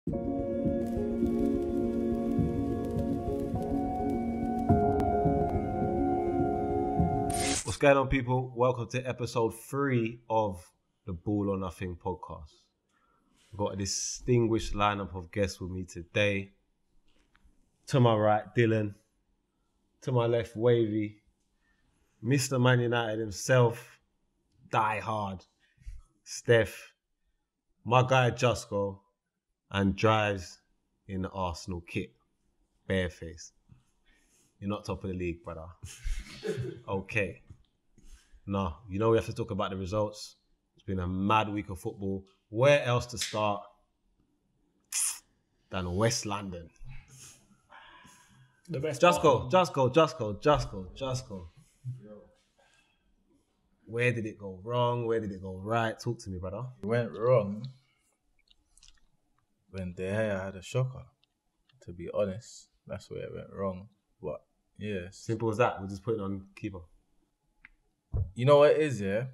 What's going on, people? Welcome to episode 3 of the Ball or Nothing podcast. I've got a distinguished lineup of guests with me today. To my right, Dylan. To my left, Wavy. Mr. Man United himself, die hard. Steph. My guy, Jusko. And drives in the Arsenal kit. Bareface. You're not top of the league, brother. Okay. No, you know we have to talk about the results. It's been a mad week of football. Where else to start than West London? The best. Just go. Where did it go wrong? Where did it go right? Talk to me, brother. It went wrong when De Gea had a shocker. To be honest, that's where it went wrong. But yes, Simple as that. We're just putting on keeper. you know what it is, yeah?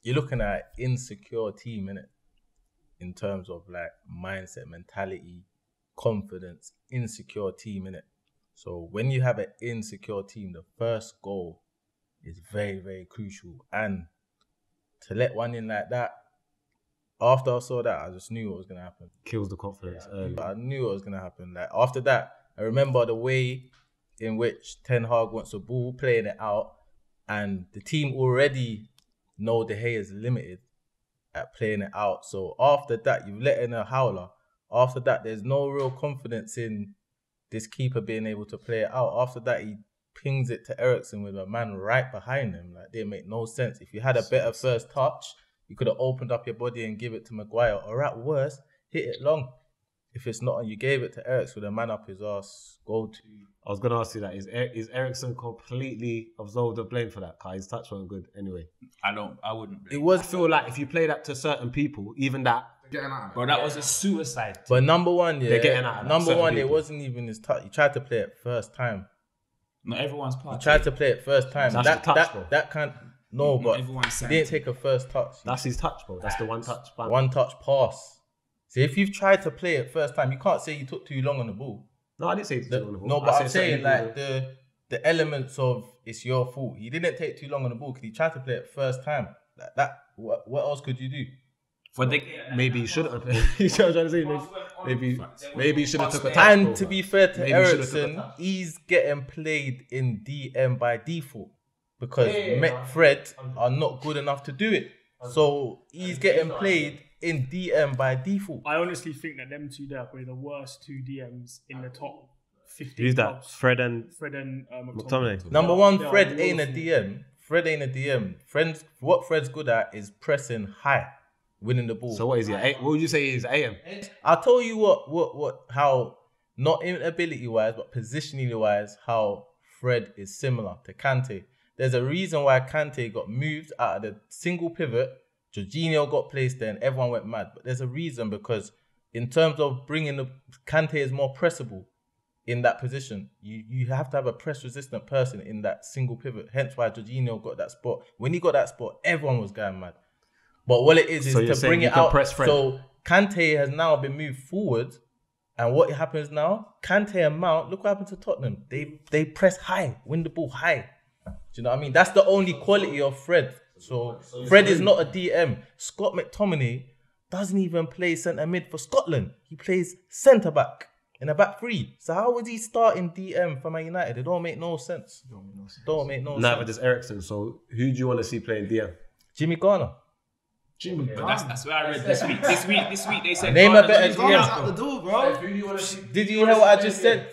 You're looking at an insecure team, innit? In terms of like mindset, mentality, confidence, insecure team, innit? So when you have an insecure team, the first goal is very, very crucial. And to let one in like that, after I saw that, I just knew what was going to happen. Kills the confidence early. I knew what was going to happen. Like after that, I remember the way in which Ten Hag wants the ball, playing it out, and the team already know De Gea is limited at playing it out. So after that, you've let in a howler. After that, there's no real confidence in this keeper being able to play it out. After that, he pings it to Eriksen with a man right behind him. Like, didn't make no sense. If you had a better first touch, you could have opened up your body and give it to Maguire, or at worst, hit it long. If it's not, and you gave it to Eriksen with a man up his ass, go to. I was going to ask you that. Is Eriksen completely absolved of blame for that? Because his touch wasn't good anyway. I wouldn't. I feel like if you play that to certain people, even that. Bro, that was a suicide. But number one, yeah. They're getting out of that. Number one, People. it wasn't even his touch. He tried to play it first time. Not everyone's part. He tried to play it first time. That's the touch, bro. That can't. No, Not but everyone's he didn't take a first touch. That's his touch, bro. That's the one touch. Bam. One touch pass. See, if you've tried to play it first time, you can't say you took too long on the ball. No, I didn't say it's on the ball. No, but I'm saying certain like the elements of it's your fault. He didn't take too long on the ball because he tried to play it first time. Like that. What else could you do? Maybe he shouldn't have. You know what I'm trying to say? Maybe he should have took a touch. And to be fair to Maybe he should've took a Eriksen, touch. he's getting played in DM by default because Fred are not good enough to do it. So he's getting played in DM by default. I honestly think that them two there are probably the worst two DMs in the top 15 Who's that? clubs. Fred and Number McTominay. one, They are Fred ain't a awful. DM. Fred ain't a DM. What Fred's good at is pressing high, winning the ball. So what is he? What would you say he's AM? I'll tell you how, not in ability wise, but positionally wise, how Fred is similar to Kante. There's a reason why Kante got moved out of the single pivot. Jorginho got placed there and everyone went mad. But there's a reason, because in terms of Kante is more pressable in that position. You have to have a press-resistant person in that single pivot. Hence why Jorginho got that spot. When he got that spot, everyone was going mad. But what it is So you're to saying bring you it can out. press Fred. So Kante has now been moved forward. And what happens now? Kante and Mount, look what happened to Tottenham. They press high, win the ball high. Do you know what I mean? That's the only quality of Fred. So Fred is not a DM. Scott McTominay doesn't even play centre mid for Scotland. He plays centre back in a back three. So how would he start in DM for Man United? It don't make no sense. Don't make no sense. Neither does Eriksen. So who do you want to see playing DM? Jimmy Garner. But that's where I read this week. This week they said Name a better Garner's DM. out the door, bro. Did you hear what I just said?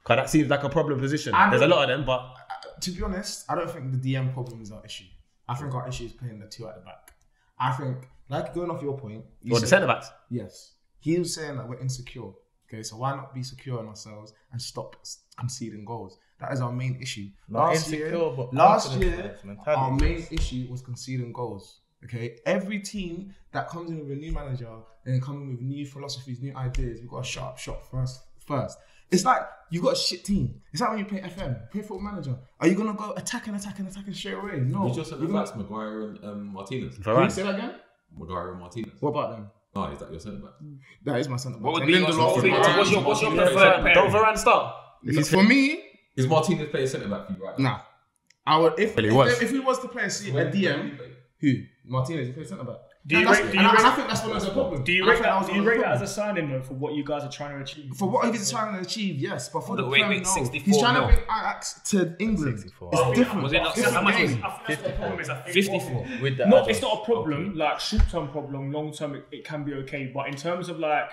Because that seems like a problem position. There's a lot of them, but To be honest, I don't think the DM problem is our issue. I think our issue is playing the two at the back. I think, like going off your point, the centre backs. Yes, he was saying that we're insecure. Okay, so why not be secure in ourselves and stop conceding goals? That is our main issue. Last year, our main issue was conceding goals. Okay, every team that comes in with a new manager and coming with new philosophies, new ideas, we've got to shut up shop first. It's like you got a shit team. It's like when you play FM, play Football Manager. Are you gonna go attacking straight away? No. Did you also go back to Maguire and Martinez? Can you say that again? Maguire and Martinez. What about them? Oh, is that your centre back? That is my centre back. What would be what's your preferred pair? Don't Varane start. For me, Is Martinez playing centre back for you right now? nah. I would if Well, he was. if he was to play a DM. Who? Martinez, he plays centre back. Do you And rate I think that's one of the problem. Do you rate that as a signing though for what you guys are trying to achieve? For what he's trying to achieve, yes, but for the Wait, Prem, no. 64 He's trying mil. to bring Ajax to England. 64. It's different. Was it not? Different How much was game. it? I think that's the problem is I think 54. With the No, add-ons. it's not a problem. Like short-term problem, long-term it can be okay. But in terms of like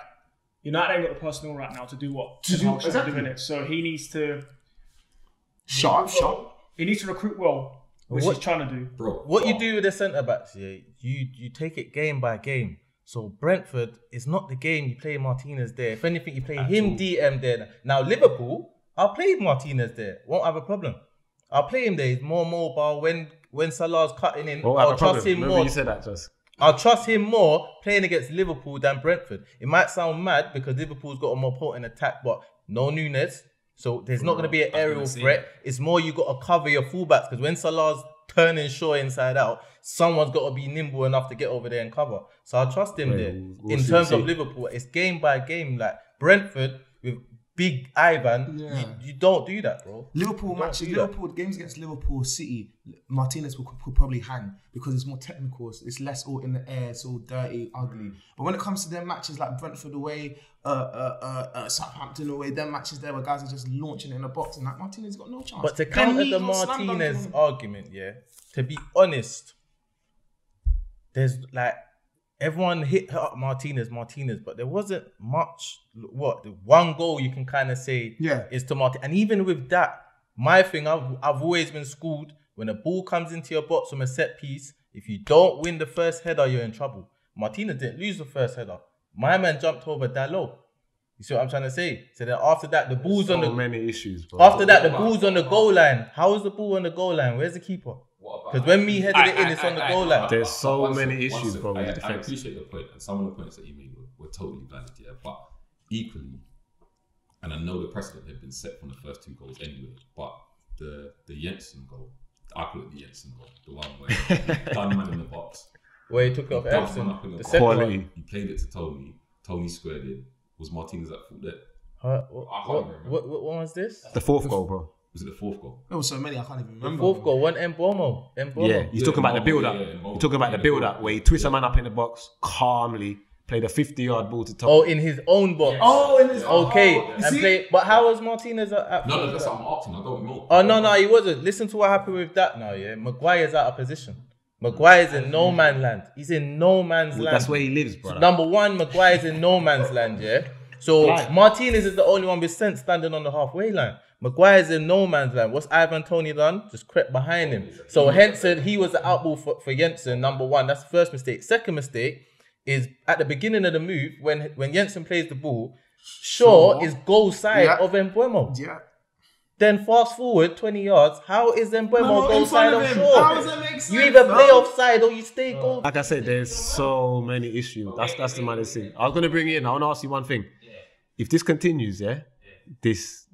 United ain't got the personnel right now to do what To do- exactly. doing it. So he needs to Sharp. he needs to recruit well, which What- he's trying to do. Bro. What you do with the centre backs, yeah, you take it game by game. So Brentford is not the game you play Martinez there. If anything, you play him DM there. Now Liverpool, I'll play Martinez there. Won't have a problem. I'll play him there. He's more mobile. When Salah's cutting in, I'll trust him Remember more. you said that, just. I'll trust him more playing against Liverpool than Brentford. It might sound mad because Liverpool's got a more potent attack, but no Nunes. So there's not going to be an aerial threat. It's more you got to cover your fullbacks because when Salah's turning Shaw inside out, someone's got to be nimble enough to get over there and cover. So I'll trust him there. we'll In see, terms see. of Liverpool, it's game by game. Like Brentford with big Ivan, you don't do that, bro. Liverpool Don't matches, do that. Liverpool games against Liverpool City, Martinez could probably hang because it's more technical. It's less all in the air. It's all dirty, ugly. But when it comes to them matches like Brentford away, Southampton away, them matches there where guys are just launching in the box and like Martinez got no chance. But to Ben counter Mee the got slammed Martinez dunk. argument, yeah, to be honest, there's like everyone hit her up Martinez, but there wasn't much. What the one goal you can kind of say is to Martinez, and even with that, my thing I've always been schooled when a ball comes into your box from a set piece. If you don't win the first header, you're in trouble. Martinez didn't lose the first header. My man jumped over Dalot. You see what I'm trying to say? So then after that, the ball's on the many issues, bro. after that, the ball's on the goal line. How is the ball on the goal line? Where's the keeper? Because when me headed it in, it's on the goal line. There's so many issues, bro, with I defense. appreciate your point, and some of the points that you made were totally valid, yeah. But equally, and I know the precedent had been set from the first two goals anyway. But the Jensen goal, I call it the Jensen goal, the one where done man in the box, Where he took it off dumped Everton. one up in the The box. second Quality. one. He played it to Tony. Tony squared it. Was Martinez at fault there? What one was this? The fourth goal, bro. Was it the fourth goal? There was so many I can't even remember. Fourth goal, one Mbomo. Yeah, he's talking about the build-up. He's talking about the build-up where he twists a man up in the box calmly, played a 50-yard ball to top. Oh, in his own box. Oh, in his Okay, you and see? play. But how was Martinez at? No, that's what I'm asking. I don't know. Oh no, he wasn't. Listen to what happened with that now. Yeah, Maguire's out of position. Maguire's in no man's land. He's in no man's land. That's where he lives, bro. Number one, Maguire's in no man's land, yeah? So Martinez is the only one with sense standing on the halfway line. Maguire's in no man's land. What's Ivan Toney done? Just crept behind him. So Henson, he was the outball for Jensen, number one. That's the first mistake. Second mistake is at the beginning of the move, when Jensen plays the ball, Shaw is goal side of Mbuemo. Yeah. Then fast forward 20 yards, how is Mbuemo goal side of How Shaw? does that make sense? You either play bro? offside or you stay goal. Like I said, there's so many issues. That's the maddest thing. I was gonna bring it in. I want to ask you one thing. If this continues, this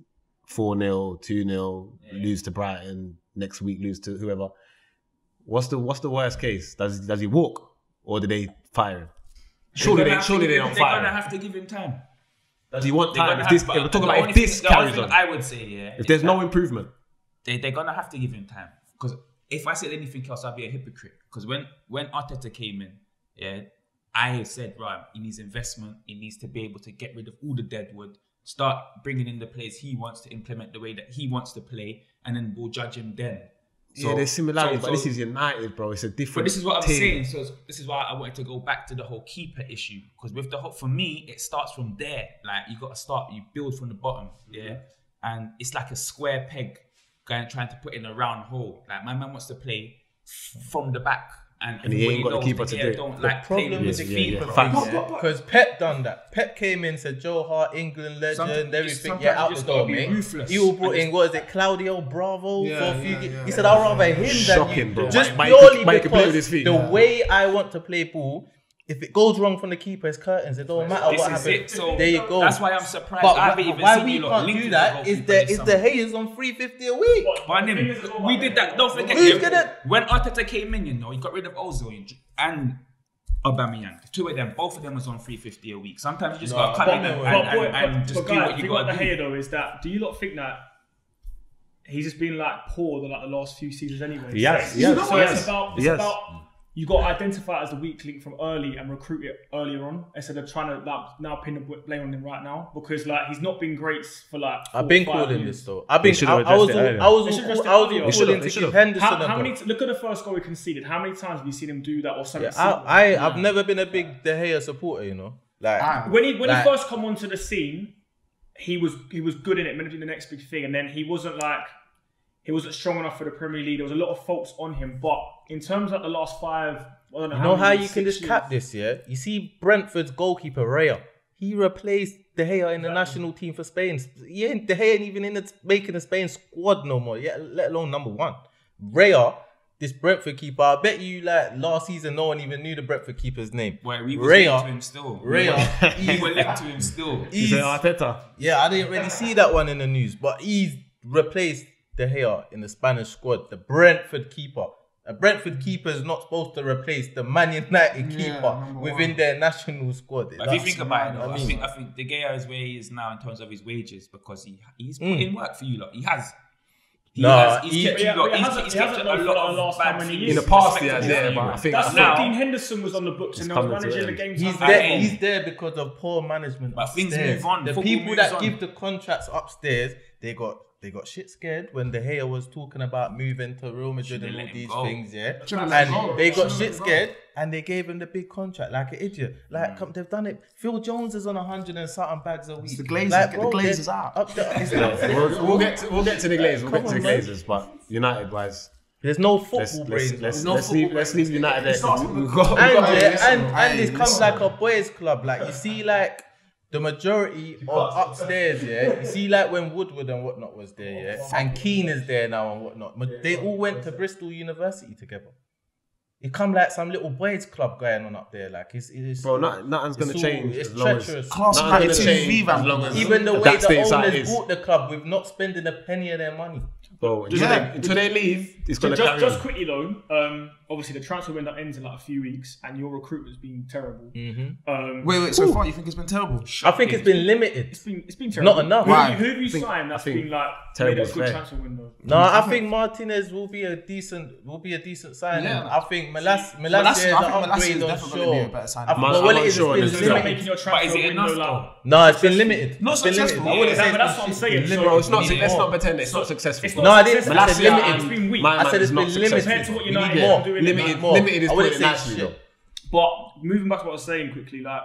4-0, 2-0, lose to Brighton next week, lose to whoever. What's the worst case? Does he walk or do they fire him? Surely they don't They're fire gonna him. have to give him time. Does he want They're time? gonna If this, have- we're talking the about only if this thing- the only carries thing on, I would say, if there's no improvement, they're gonna have to give him time. Because if I said anything else, I'd be a hypocrite. Because when Arteta came in, I said, right, he needs investment. He needs to be able to get rid of all the deadwood, start bringing in the players he wants to implement the way that he wants to play, and then we'll judge him then. yeah, there's similarities, but this is United, bro. It's a different. But this is what I'm team. saying. So this is why I wanted to go back to the whole keeper issue. Because with the whole, for me, it starts from there. Like you got to start, you build from the bottom, and it's like a square peg trying to put in a round hole. Like my man wants to play from the back, and he ain't everybody got the knows keeper the to player do it. don't The like play problem with with his the feet. keeper Facts. thing, because Pep done that. Pep came in, said Joe Hart, England legend, everything. sometimes Yeah, out you the just door, gotta be mate. ruthless. He all brought in, what is it, Claudio Bravo for a few. yeah. He said, I'd rather him than Shocking, you. bro. Just Mike purely could play with because his feet. the way I want to play ball, if it goes wrong from the keeper, it's curtains. It don't matter This what is happens. it. So there you go. That's why I'm surprised. But I haven't even why seen we you lot can't linked do with that the is goalkeeper this the summer. haters on $350 a week. But we did that. Don't forget, Who's gonna- when Arteta came in, you know, he got rid of Ozil and Aubameyang. Two of them, both of them was on 350 a week. Sometimes you just gotta come in and just do what you gotta do. Here though is that, do you not think that he's just been like poor the last few seasons anyway? Yes. So it's about you got to identify it as the weak link from early and recruit it earlier on instead of trying to like now pin the blame on him right now, because like he's not been great for like 4 I've been calling years. this though. I was calling to give Henderson how many look at the first goal he conceded. How many times have you seen him do that or something? I've never been a big De Gea supporter, you know. Like when he first come onto the scene, he was good in it, meant to be the next big thing, and then he wasn't strong enough for the Premier League. There was a lot of faults on him, but in terms of the last 5, I don't know. You know how you can just cap this, yeah? You see Brentford's goalkeeper Raya. He replaced De Gea in the national team for Spain. De Gea ain't even making the Spain squad no more, yeah, let alone number 1. Raya, this Brentford keeper, I bet you like last season no one even knew the Brentford keeper's name. Well, we were linked to him still. Raya, we were linked to him still. He's Arteta. Yeah, I didn't really see that one in the news, but he's replaced De Gea in the Spanish squad, the Brentford keeper. A Brentford keeper is not supposed to replace the Man United keeper within their national squad. But if you think about it, though, I think De Gea is where he is now in terms of his wages because he's put in work for you lot. He has. He's kept you a lot of bad things. In the past, he has, but I think now Dean Henderson was on the books and they was managing the games. He's there because of poor management. But things move on. The people that give the contracts upstairs, they got shit scared when De Gea was talking about moving to Real Madrid and all these things, yeah. And they got shit scared and they gave him the big contract like an idiot. Like they've done it. Phil Jones is on 100 and something bags a week. The Glazers, like, bro, the Glazers out. We'll get to the Glazers. We'll get to the Glazers, but United wise. There's no football brains. Let's leave United there. And this comes like a boys' club. Like you see, like the majority of upstairs, yeah. You see, like when Woodward and whatnot was there, yeah, and Keane is there now and whatnot. But they all went to Bristol University together. It come like some little boys' club going on up there. Like it's bro, nothing's gonna change. It's treacherous. Even the way the owners bought the club with not spending a penny of their money. Bro, until they leave, it's gonna carry on. Just quickly though, obviously the transfer window ends in like a few weeks, and your recruitment's been terrible. Wait. So far, you think it's been terrible? I think it's been limited. It's been terrible. Not enough. Who have you signed that's been like made a good transfer window? No, I think Martinez will be a decent signing. Yeah, I think Malacia is an upgrade on Shaw. But is it enough though? No, it's been limited. Not successful. But that's what I'm saying. Bro, it's not. Let's not pretend it's not successful. No, I didn't. I said limited. It's been weak. I said it's been limited. Compared to what United are doing. Limited is putting it nicely though. But moving back to what I was saying quickly, like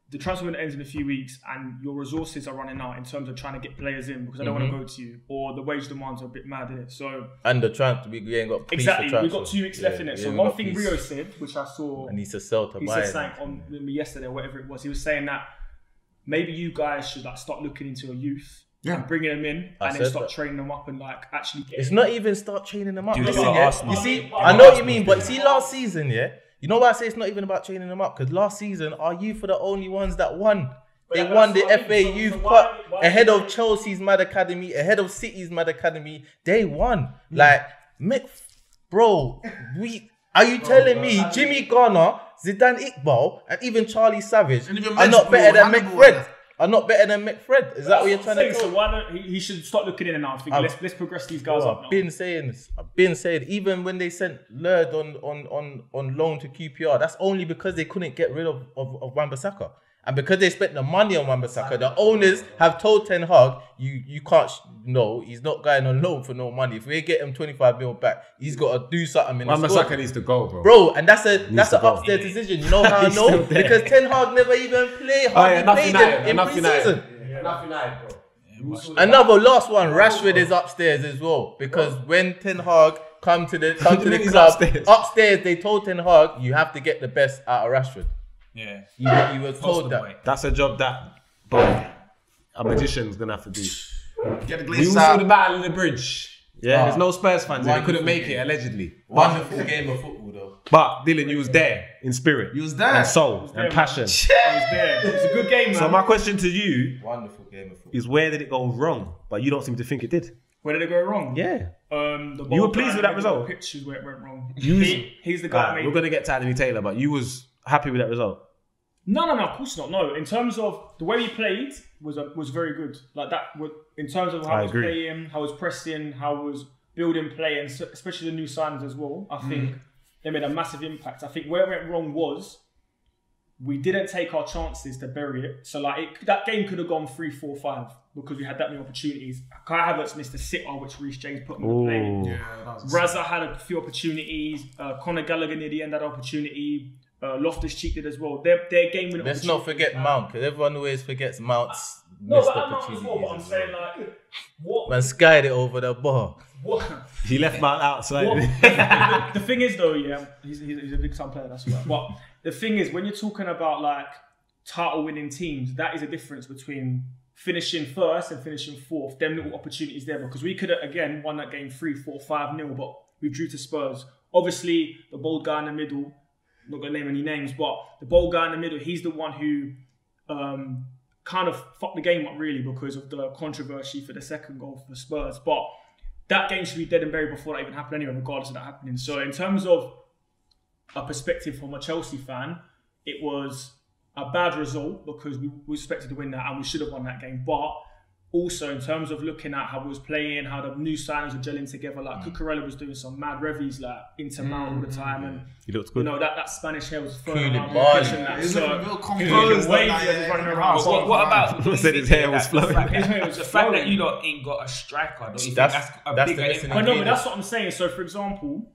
the transfer window ends in a few weeks and your resources are running out in terms of trying to get players in because they don't want to go to you, or the wage demands are a bit mad in it. So and the transfer we ain't got exactly. We've got 2 weeks left in it. So one thing Rio said, which I saw, and he said something on yesterday, whatever it was. He was saying that maybe you guys should like start looking into your youth. Yeah, and bringing them in and then start training them up and like actually get. It's not even start training them up. You see, I know what you mean, but see last season, yeah. You know why I say it's not even about training them up? Because last season, our youth were the only ones that won. They won the FA Youth Cup ahead of Chelsea's Mad Academy, ahead of City's Mad Academy. They won. Like, bro, are you telling me Jimmy Garner, Zidane Iqbal, and even Charlie Savage are not better than McFred? Are not better than McFred. Is that what you're trying to say? So why don't he should start looking in and now? I think let's progress these guys up now. I've been saying this. I've been saying even when they sent Lurd on loan to QPR, that's only because they couldn't get rid of Wan-Bissaka. And because they spent the money on Wan-Bissaka, the owners have told Ten Hag, you can't, he's not going on loan for no money. If we get him 25 mil back, he's got to do something in the squad. Wan-Bissaka needs to go, bro. Bro, and that's an upstairs decision. You know how I know? Because Ten Hag never even played in pre-season. Enough United, bro. Another last one, Rashford is upstairs as well. Because when Ten Hag come to the club, upstairs they told Ten Hag, you have to get the best out of Rashford. Yeah, you were told that. That's a job that, bro, a magician's gonna have to do. Get the We Glazers all out. saw the battle in the bridge. Yeah, there's no Spurs fans. They couldn't make it allegedly. Wonderful game of football though. But Dylan, you was there in spirit. You was there. And soul and passion. He was there. It was a good game, man. So my question to you Wonderful game of football. is where did it go wrong? But you don't seem to think it did. Where did it go wrong? Yeah. You were pleased with that result? The pictures where it went wrong. He's the guy. We're gonna get to Anthony Taylor, but you was happy with that result? No, of course not. No, in terms of the way we played was very good. Like that, in terms of how I was playing, how I was pressing, how I was building play, and especially the new signings as well. I think they made a massive impact. I think where it went wrong was we didn't take our chances to bury it. So like that game could have gone 3-4-5 because we had that many opportunities. Kai Havertz missed a sitter, which Reece James put him in play. Yeah, that was Raza had a few opportunities. Conor Gallagher near the end had an opportunity. Loftus-Cheek did as well. Their game winning. Let's not forget Mount, because everyone always forgets Mount's no, missed but opportunities. as well, but I'm saying like what Man skied it over the bar. what He left Mount outside. the thing is though, yeah, he's a big time player, that's right. But the thing is, when you're talking about like title winning teams, that is a difference between finishing first and finishing fourth. Them little opportunities there, because we could have again won that game 3-4-5-0, but we drew to Spurs. Obviously, the bold guy in the middle, not gonna name any names, but the bold guy in the middle, he's the one who kind of fucked the game up really because of the controversy for the second goal for Spurs. But that game should be dead and buried before that even happened anyway, regardless of that happening. So in terms of a perspective from a Chelsea fan, it was a bad result because we were expected to win that and we should have won that game. But also in terms of looking at how we was playing, how the new signings were gelling together, like Cucurella was doing some mad revies like into Mount all the time, and He looked good. you know that Spanish hair was Cooling flowing around. bars. He's looking real He composed. was wavy as he's running around. What about I said his hair was flowing. The fact that you lot ain't got a striker, don't you think That's that's a the bigger missing impact? But no, but that's what I'm saying. So for example,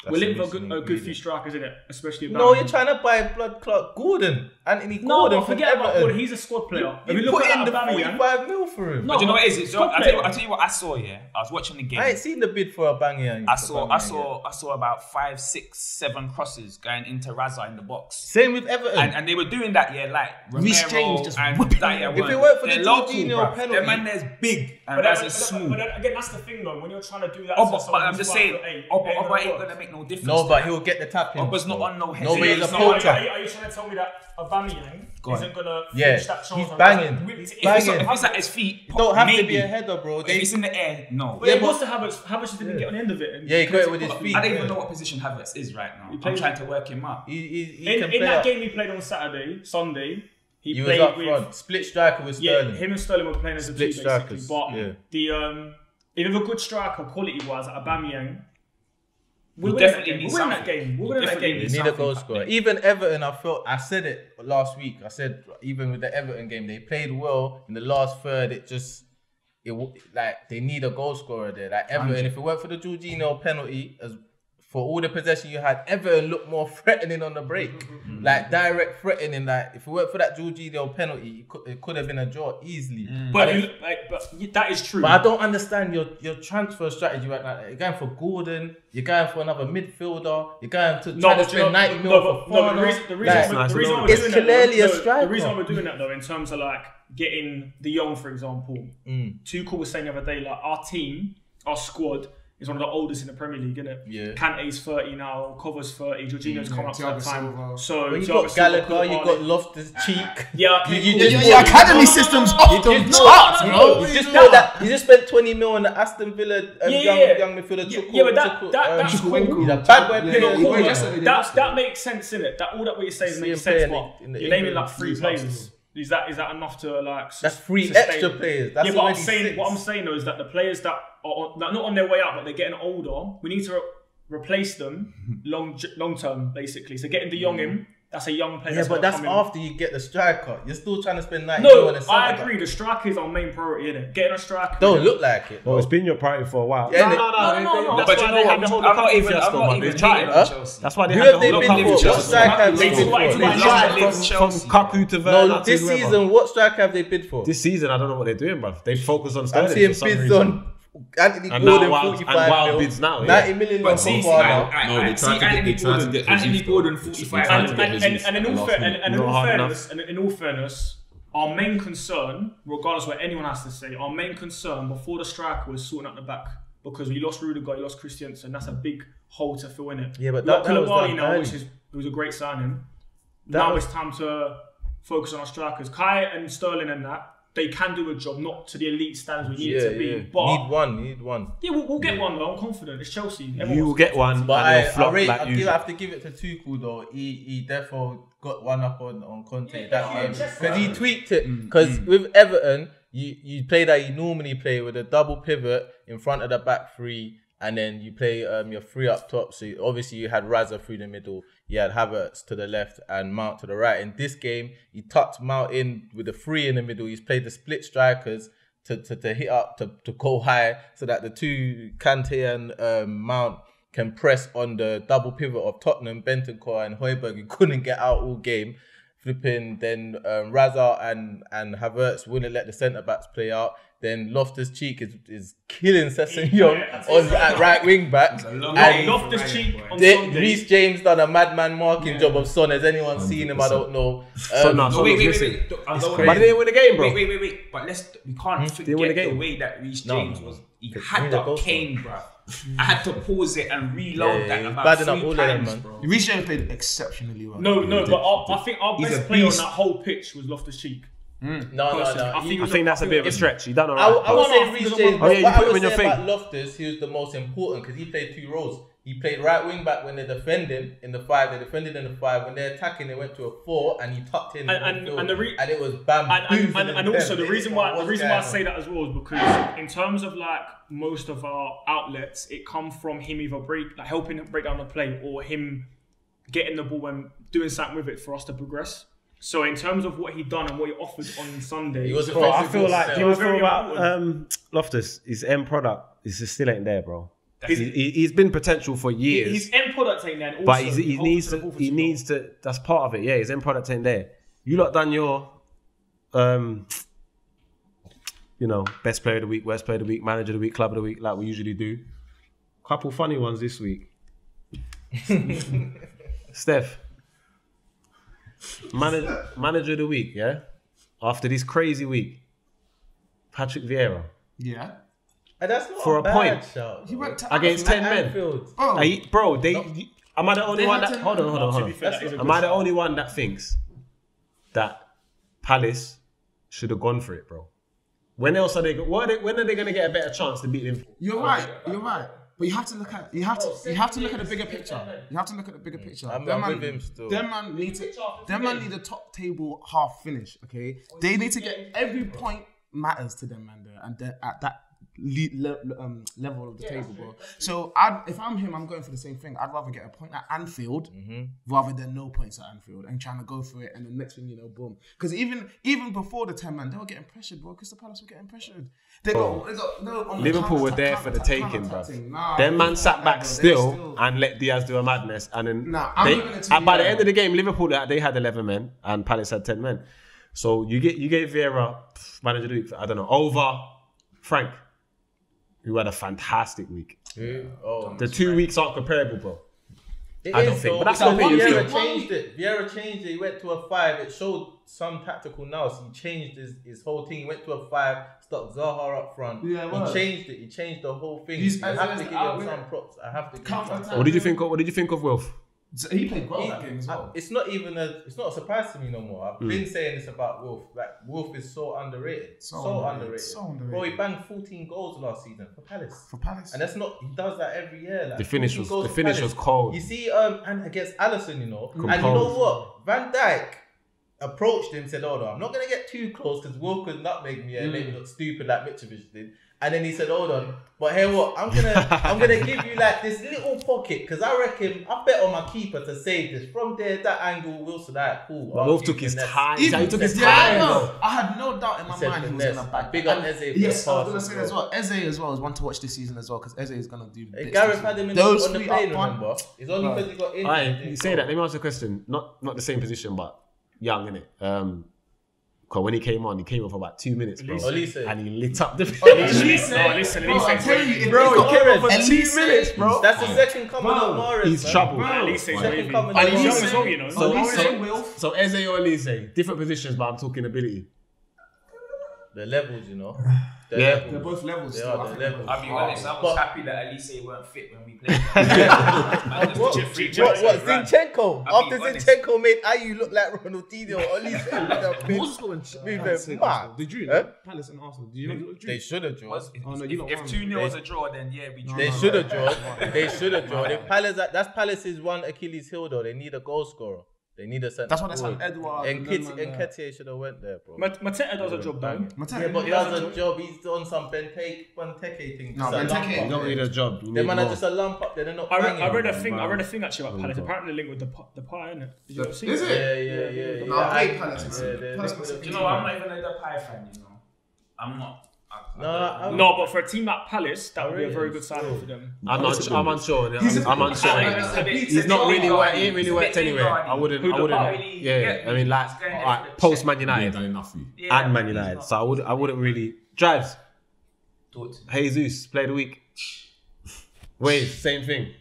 we're linked with a good few strikers in it, especially. No, you're trying to buy blood clot Gordon, Anthony No, Gordon. but from forget about Everton. Gordon. He's a squad player. If You look put at in the Aubameyang, 45 mil for him. No, But do you know what it is? So, Top I'll player. tell you what I saw. Yeah, I was watching the game. I ain't seen the bid for Aubameyang. I saw about 5, 6, 7 crosses going into Raza in the box. Same with Everton. And they were doing that, yeah, like Reece Romero James just and whipping Dyer. If it weren't for the They're local, Jorginho bruv. penalty- Their man there's big and But Raza's small. But again, that's the thing though. When you're trying to do that, But I'm just saying, Oba ain't gonna make no difference. No, but he'll get the tap in. Oba's not on no head. Nobody's a He's not- poacher. Are you trying to tell me that Aubameyang isn't gonna finish that chance? he's banging. If it's at his feet, It don't have to maybe. be a header, bro. If it's in the air, no. But it was to Havertz didn't get on the end of it. Yeah, he got it with his feet. I don't even know what position Havertz is right now. I'm trying to work him out. He In can play that up. game he played on Sunday, he He was played up with front. Split striker with Sterling. him and Sterling were playing as a Split two basically. strikers, But yeah. the if you have a good striker quality wise, like Aubameyang, we're We winning that definitely game. need We're winning that something. game. We're We winning that definitely game. They need a goal scorer. Even Everton, I said it last week. I said even with the Everton game, they played well in the last third. Like they need a goal scorer there. Like Everton, if it weren't for the Jorginho penalty, for all the possession you had, Everton looked more threatening on the break, like direct threatening. Like if it weren't for that Jorginho penalty, it could have been a draw easily. But that is true. But I don't understand your transfer strategy right now. You're going for Gordon, you're going for another midfielder, you're going to try to spend 90 mil for the reason we're doing it's that, clearly a though, striker. the reason we're doing that though, in terms of like getting De Jong, for example, Tuchel was saying the other day, like our team, our squad is one of the oldest in the Premier League, isn't it? Yeah. Kante's 30 now, Cover's 30, Jorginho's come up to that Thiago time. Silva. So Well, you Thiago got Silva, Gallagher, you got Koulibaly. Loftus-Cheek. Yeah, okay, You cool. just Your academy system's off the charts, bro. You just bought that. You just spent 20 mil on the Aston Villa young midfielder. Yeah, but that's cool. He's a bad boy Yeah, player. he Cool, played man. yesterday, that makes sense, innit? That all that what you're saying See makes him sense, playing but in the you're naming England like 3 League players. Is that enough to like? That's 3 sustain? extra players. That's Yeah, but already 6. what I'm saying though is that the players that are not on their way out, but they're getting older, we need to replace them long term, basically. So getting De Jong in, that's a young player. Yeah, but that's gonna come in. after you get the striker. You're still trying to spend 90 mil No, on a I centre agree. back. The striker is our main priority, innit? Getting a striker. Don't look like it. Well, it's been your priority for a while. Yeah, No. But you know what? I'm not even hating on Chelsea. That's why they Who had have the they whole been couple before? of What Chelsea. striker have they They been talk about for? it, From Kaku to No, Werner this to whoever. season, what striker have they bid for? This season, I don't know what they're doing, bruv. They focus on I'm Sterling seeing for some bids reason. on Anthony And Gordon, now wild- 45 and wild mil. bids now, yeah. 90 million But on see, Fofana. No, they tried to get Anthony Jesus, Gordon, though. 45 They tried to get million. Jesus And at the last minute. Not in all fairness, our main concern, regardless of what anyone has to say, our main concern before the striker was sorting out the back, because we lost Rudiger, we lost Christensen. That's a big hole to fill in it. Yeah, but We got that was Koulibaly done now, early. which was a great signing. That Now was- it's time to focus on our strikers. Kai and Sterling and that they can do a job, not to the elite standards we need it to be. But need one. Yeah, we'll get one though. I'm confident. It's Chelsea. You will get one, but and it'll flop like I usual. have to give it to Tuchel though. He therefore got one up on Conte that game because he tweaked it. Because with Everton, you play that you normally play with a double pivot in front of the back three, and then you play your three up top. So obviously you had Raza through the middle, you had Havertz to the left and Mount to the right. In this game, he tucked Mount in with the three in the middle. He's played the split strikers to hit up, to go high, so that the two, Kante and Mount, can press on the double pivot of Tottenham, Bentancur and Højbjerg. He couldn't get out all game. Flipping, then Raza and Havertz wouldn't let the centre-backs play out. Then Loftus-Cheek is killing Sessegnon at right wing back. And Loftus-Cheek on Sunday. Reece James done a madman marking job of Son. Has anyone seen him? I don't know. Wait. But they didn't win the game, bro. Wait. But we can't forget the way that Reece James was. He had that cane, bro. I had to pause it and reload that about 3 times, bro. Reece James played exceptionally well. No, but I think our best player on that whole pitch was Loftus-Cheek. No. I think that's a bit of a stretch. He done all right. I would say Reece James. Oh, yeah, you what put I him would in your say thing. about Loftus, he was the most important because he played 2 roles. He played right wing back when they're defending in the 5. They defended in the 5. When they're attacking, they went to a 4, and he tucked in. And it was bam. And also the reason why I say that as well is because in terms of like most of our outlets, it come from him either helping break down the play or him getting the ball and doing something with it for us to progress. So in terms of what he done and what he offered on Sunday, I feel like do you feel about Loftus? His end product is just still ain't there, bro. He's been potential for years. His end product ain't there, but he needs to. That's part of it. Yeah, his end product ain't there. You lot done your, best player of the week, worst player of the week, manager of the week, club of the week, like we usually do. Couple funny ones this week. Steph, manager of the week, yeah. After this crazy week, Patrick Vieira. Yeah. And that's not for a point shout, he went to against 10 men. Am I the only one that? Hold on. Am I the only one that thinks that Palace should have gone for it, bro? When else are they? When are they going to get a better chance to beat Liverpool? You're right. But you have to look at the bigger picture. You have to look at the bigger picture. I'm with him still. Them man need a top table half finish. Okay, they need to get every point matters to them, man. There and at that level of the table, bro. So if I'm him, I'm going for the same thing. I'd rather get a point at Anfield rather than no points at Anfield and trying to go for it. And the next thing you know, boom. Because even before the 10 man, they were getting pressured, bro. Crystal Palace were getting pressured. They got no. Liverpool were there for the taking, bro. Them man sat back still and let Diaz do a madness, and then by the end of the game, Liverpool they had 11 men and Palace had 10 men. So you gave Vieira manager of the week, I don't know, over Frank, who had a fantastic week. The 2 weeks aren't comparable, bro. I don't think. But that's not what Vieira changed it. Vieira changed it. He went to a 5. It showed some tactical nous. He changed his whole thing. He went to a 5, stuck Zaha up front. He changed it. He changed the whole thing. I have to give him some props. What did you think of Wilf? He played well that game as well. It's not a surprise to me no more. I've been saying this about Wilf. Like Wilf is so underrated. So underrated. Bro, he banged 14 goals last season for Palace. And that's not. He does that every year. Like, the finish was cold. You see, and against Alisson, and you know what? Van Dijk approached him, said, "Oh no, I'm not gonna get too close because Wilf could nutmeg me and make me look stupid like Mitrovic did." And then he said, "Hold on, but hey, what? I'm gonna give you like this little pocket because I reckon I bet on my keeper to save this from there. That angle, Wilson, that cool." But Wolf took his time. He took his time. I had no doubt in my mind he was gonna back. Big up Eze. Yes, I was gonna say that as well. Eze as well is one to watch this season as well because Eze is gonna do. Gareth had him on the plane. Remember, it's only because he got injured. Alright, you say that. Let me ask you a question. Not the same position, but young, innit? Because when he came on for about 2 minutes, bro. And he lit up the Listen. I'm telling you, bro, he came on for 2 minutes, bro. That's the second coming of Morris. He's trouble. And he's young as well, you know. So Eze or Elise, different positions, but I'm talking ability. the levels, you know. They're both levels. They still. are I the think levels. I'll be honest, I was happy that Elise weren't fit when we played. What Zinchenko? I'll be After honest. Zinchenko made Ayew look like Ronaldinho, at least What was the score when Palace and Arsenal? They drew. Huh? Palace and Arsenal. Did you know they drew? they should have drawn. Oh, no, you lot If won. 2-0 was a draw, then yeah, we drew. They should have drawn. They should have drawn. If Palace, that's Palace's one Achilles heel though. They need a goal scorer. They need a centre. That's why they signed forward. Edouard. And Nketiah should have went there, bro. Mateta does a job though. Yeah, but he does a job. He's on some Benteke thing. No, Just a Benteke, lump You up. don't need a job. You Them need man more. are just a lump up there. They're not I banging. read a thing actually about Palace. Apparently linked with the pie, innit? Did you not see Is it? it? Yeah. No, I hate Palace, man. Yeah, Palace they- must have Do you know, I'm not even a Depay fan, you know. I'm not. No, but for a team like Palace, that would be a very good signing for them. I'm unsure. I'm unsure. He's not really worked. He ain't really worked anywhere. I wouldn't. Really Yeah, I mean, like, he's going there alright, for the post check. Man He ain't United done enough for you. Yeah, and Man he's United, not. so I wouldn't really. Drives. Talk to me. Jesus, play of the week. Wait, same thing.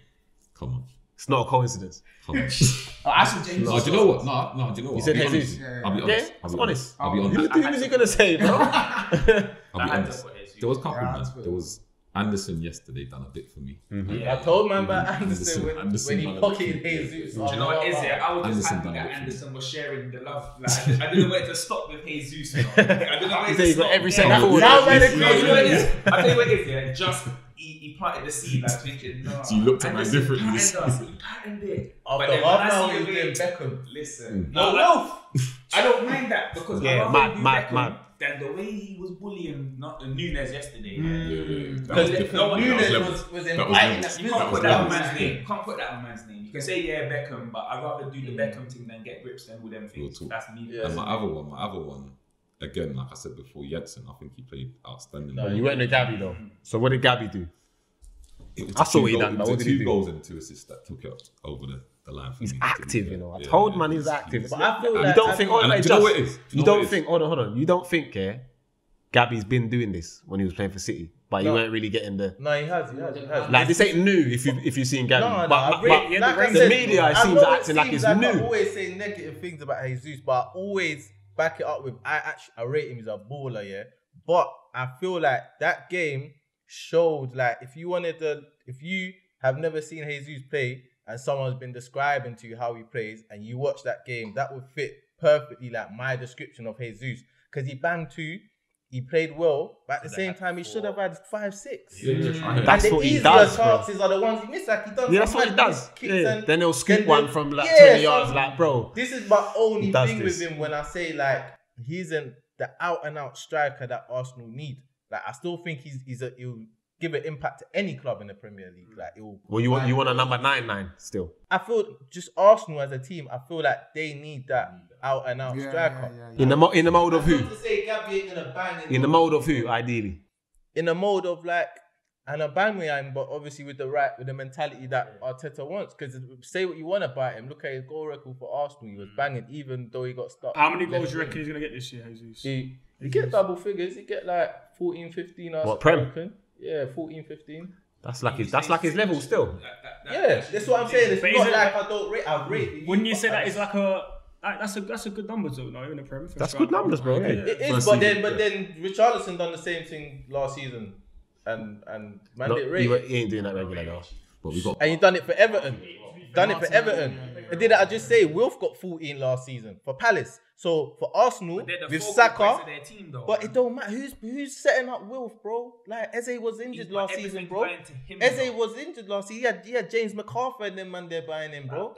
Come on. It's not a coincidence. Come on. I saw James. No, do you know what? No, do you know what? You said I'll be Jesus. honest. I'll be Yeah, honest. it's honest. I'll be honest. Who's he gonna say, bro? I'll be I had to honest. put Jesus. There was a couple, Yeah, man. that's fair. There was Anderson yesterday done a bit for me. I told man about Anderson Anderson when he done a pocketed bit for me. Jesus. Do you know what it is? Yeah, I was just Anderson happy done that it for me. Anderson was sharing the love. Like, I didn't know where to stop with Jesus. You know? I didn't know where He to said he got stop. every Yeah. centre forward. Now, man, No, you know what it is? I tell you what it is. Yeah, just he planted the seed, like thinking. No, So you looked at man Anderson differently. tightened us, He tightened it. But After then half when I an hour, see he was the doing way- Beckham. Listen, No, Wolf. I don't mind that because Yeah, I mad. Beckham than the way he was bullying Nunes yesterday. Because No one Nunes level. was That was inviting level. that You can't put physical that on stuff. man's name. You can't put that on man's name. You can say yeah Beckham, but I'd rather do the Beckham thing than get grips than all them things. Real talk. That's me. Yeah. And my other one, again, like I said before, Jensen, I think he played outstanding. No, You went to Gabby though. So what did Gabby do? It was I saw what he two done, goals- but it what was did he two do? goals and 2 assists that took it over the line for He's me. active, you know. I Yeah, told yeah, man he's active. But I feel You like don't think, And do you know what it is? Do You know what don't it is? think, hold on. You don't think, yeah, Gabby's been doing this when he was playing for City, but he No. weren't really getting the. No, he has. Like, this ain't new if you've seen Gabby. No, but I really- like I the said, media I seems know it acting like seems it's I new. always say negative things about Jesus, but I always back it up with I rate him as a baller, yeah. But I feel like that game showed like if you have never seen Jesus play and someone's been describing to you how he plays and you watch that game, that would fit perfectly like my description of Jesus. Because he banged 2, he played well, but at the same time he should have had 5, 6. That's and what the he easier does, bro. chances are the ones he missed, like he done. Yeah, that's some what he mad does. kicks Yeah. and- Then he'll scoop then- one from like yeah, 20 yards, so- like, bro. This is my only does thing this. with him when I say like he's the out and out striker that Arsenal need. Like I still think he'll give an impact to any club in the Premier League. Like he'll. Well, you want a number 9 still. I feel just Arsenal as a team. I feel like they need that out and out striker. In the mode of who? Not to say Gabby ain't gonna bang In the mode of who, ideally? in the mode of like an Aubameyang, but obviously with the mentality that Arteta wants. Because say what you want about him, look at his goal record for Arsenal. He was banging even though he got stuck. How many goals do you reckon he's gonna get this year, Jesus? He get double figures. He get like 14, 15. What, Prem? reckon. Yeah, 14, 15. That's like his level still. Yeah, that's what I'm saying. It's But not is it- like I don't rate. I rate. Wouldn't you say that is like that's a good number though, no, in the Prem? That's good numbers, bro. Yeah. It is, First but season, then Richarlison done the same thing last season, and man didn't rate it. He ain't doing that regular though. But we got And you done it for Everton. Done it for Everton. And did I just say Wilf got 14 last season for Palace? So for Arsenal They're the with focal Saka, points of their team, though, but man. it don't matter who's setting up Wilf, bro. Like Eze was injured last season, Everything's bro. going to him, Eze though. was injured last season. He had James McArthur and them man there buying him, bro.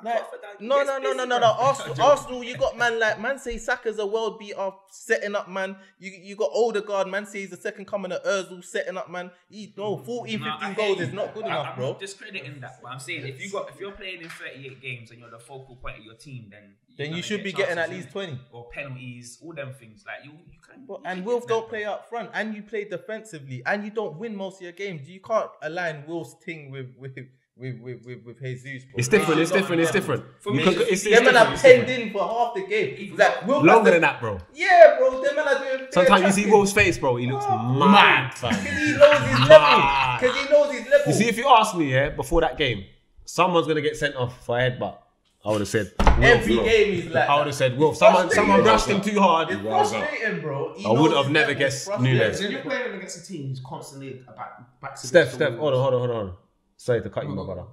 Like, He no. gets busy, bro. Arsenal, you got man say Saka's a world beater, setting up, man. You got Odegaard, man say he's the second coming of Ozil, setting up, man. 14, 15 goals is not good enough, I'm bro. not discrediting that, but I'm saying if you're playing in 38 games and you're the focal point of your team, then Then you're you gonna should get be getting at chances, least innit? 20. or penalties, all them things. Like you can. And Wilf don't play up front, and you play defensively, and you don't win most of your games. You can't align Wilf's thing with Jesus. Bro. It's different. It's different. For You me, can- it's- it's Them man are different. penned in for half the game. Like Wilf Longer has than that, bro. Yeah, bro. Them man are doing. Sometimes you see Wolf's face, bro. He looks mad, fam. Because he knows his level. Mad. Because he knows his level. You see, if you ask me, yeah, before that game, someone's gonna get sent off for a headbutt. I would have said Every game he's like I would have said Wolf. Someone brushed him too hard. It's frustrating, bro. I would have never guessed Nunes. When you're playing against a team who's constantly back to Steph, hold on. Sorry to cut you, my brother.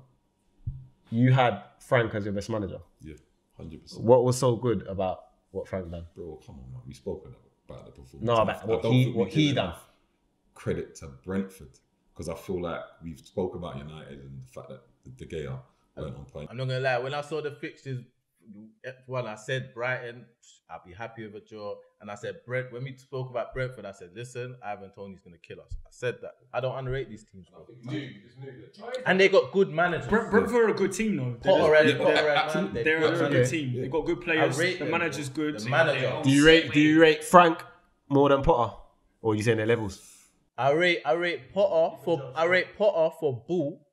You had Frank as your best manager. Yeah, 100%. What was so good about what Frank done? Bro, come on, man. We spoke about the performance. No, about what he done. Credit to Brentford, because I feel like we've spoke about United and the fact that De Gea weren't on point. I'm not gonna lie. When I saw the fixtures, F1, I said Brighton, I'll be happy with a draw. And I said when we spoke about Brentford, I said, listen, Ivan Toney's gonna kill us. I said that. I don't underrate these teams, bro. And they got good managers. Brentford are a good team, though. They're a good team. They've got good players. The manager's good. The manager. Do you rate Frank more than Potter, or are you saying their levels? I rate Potter for bull.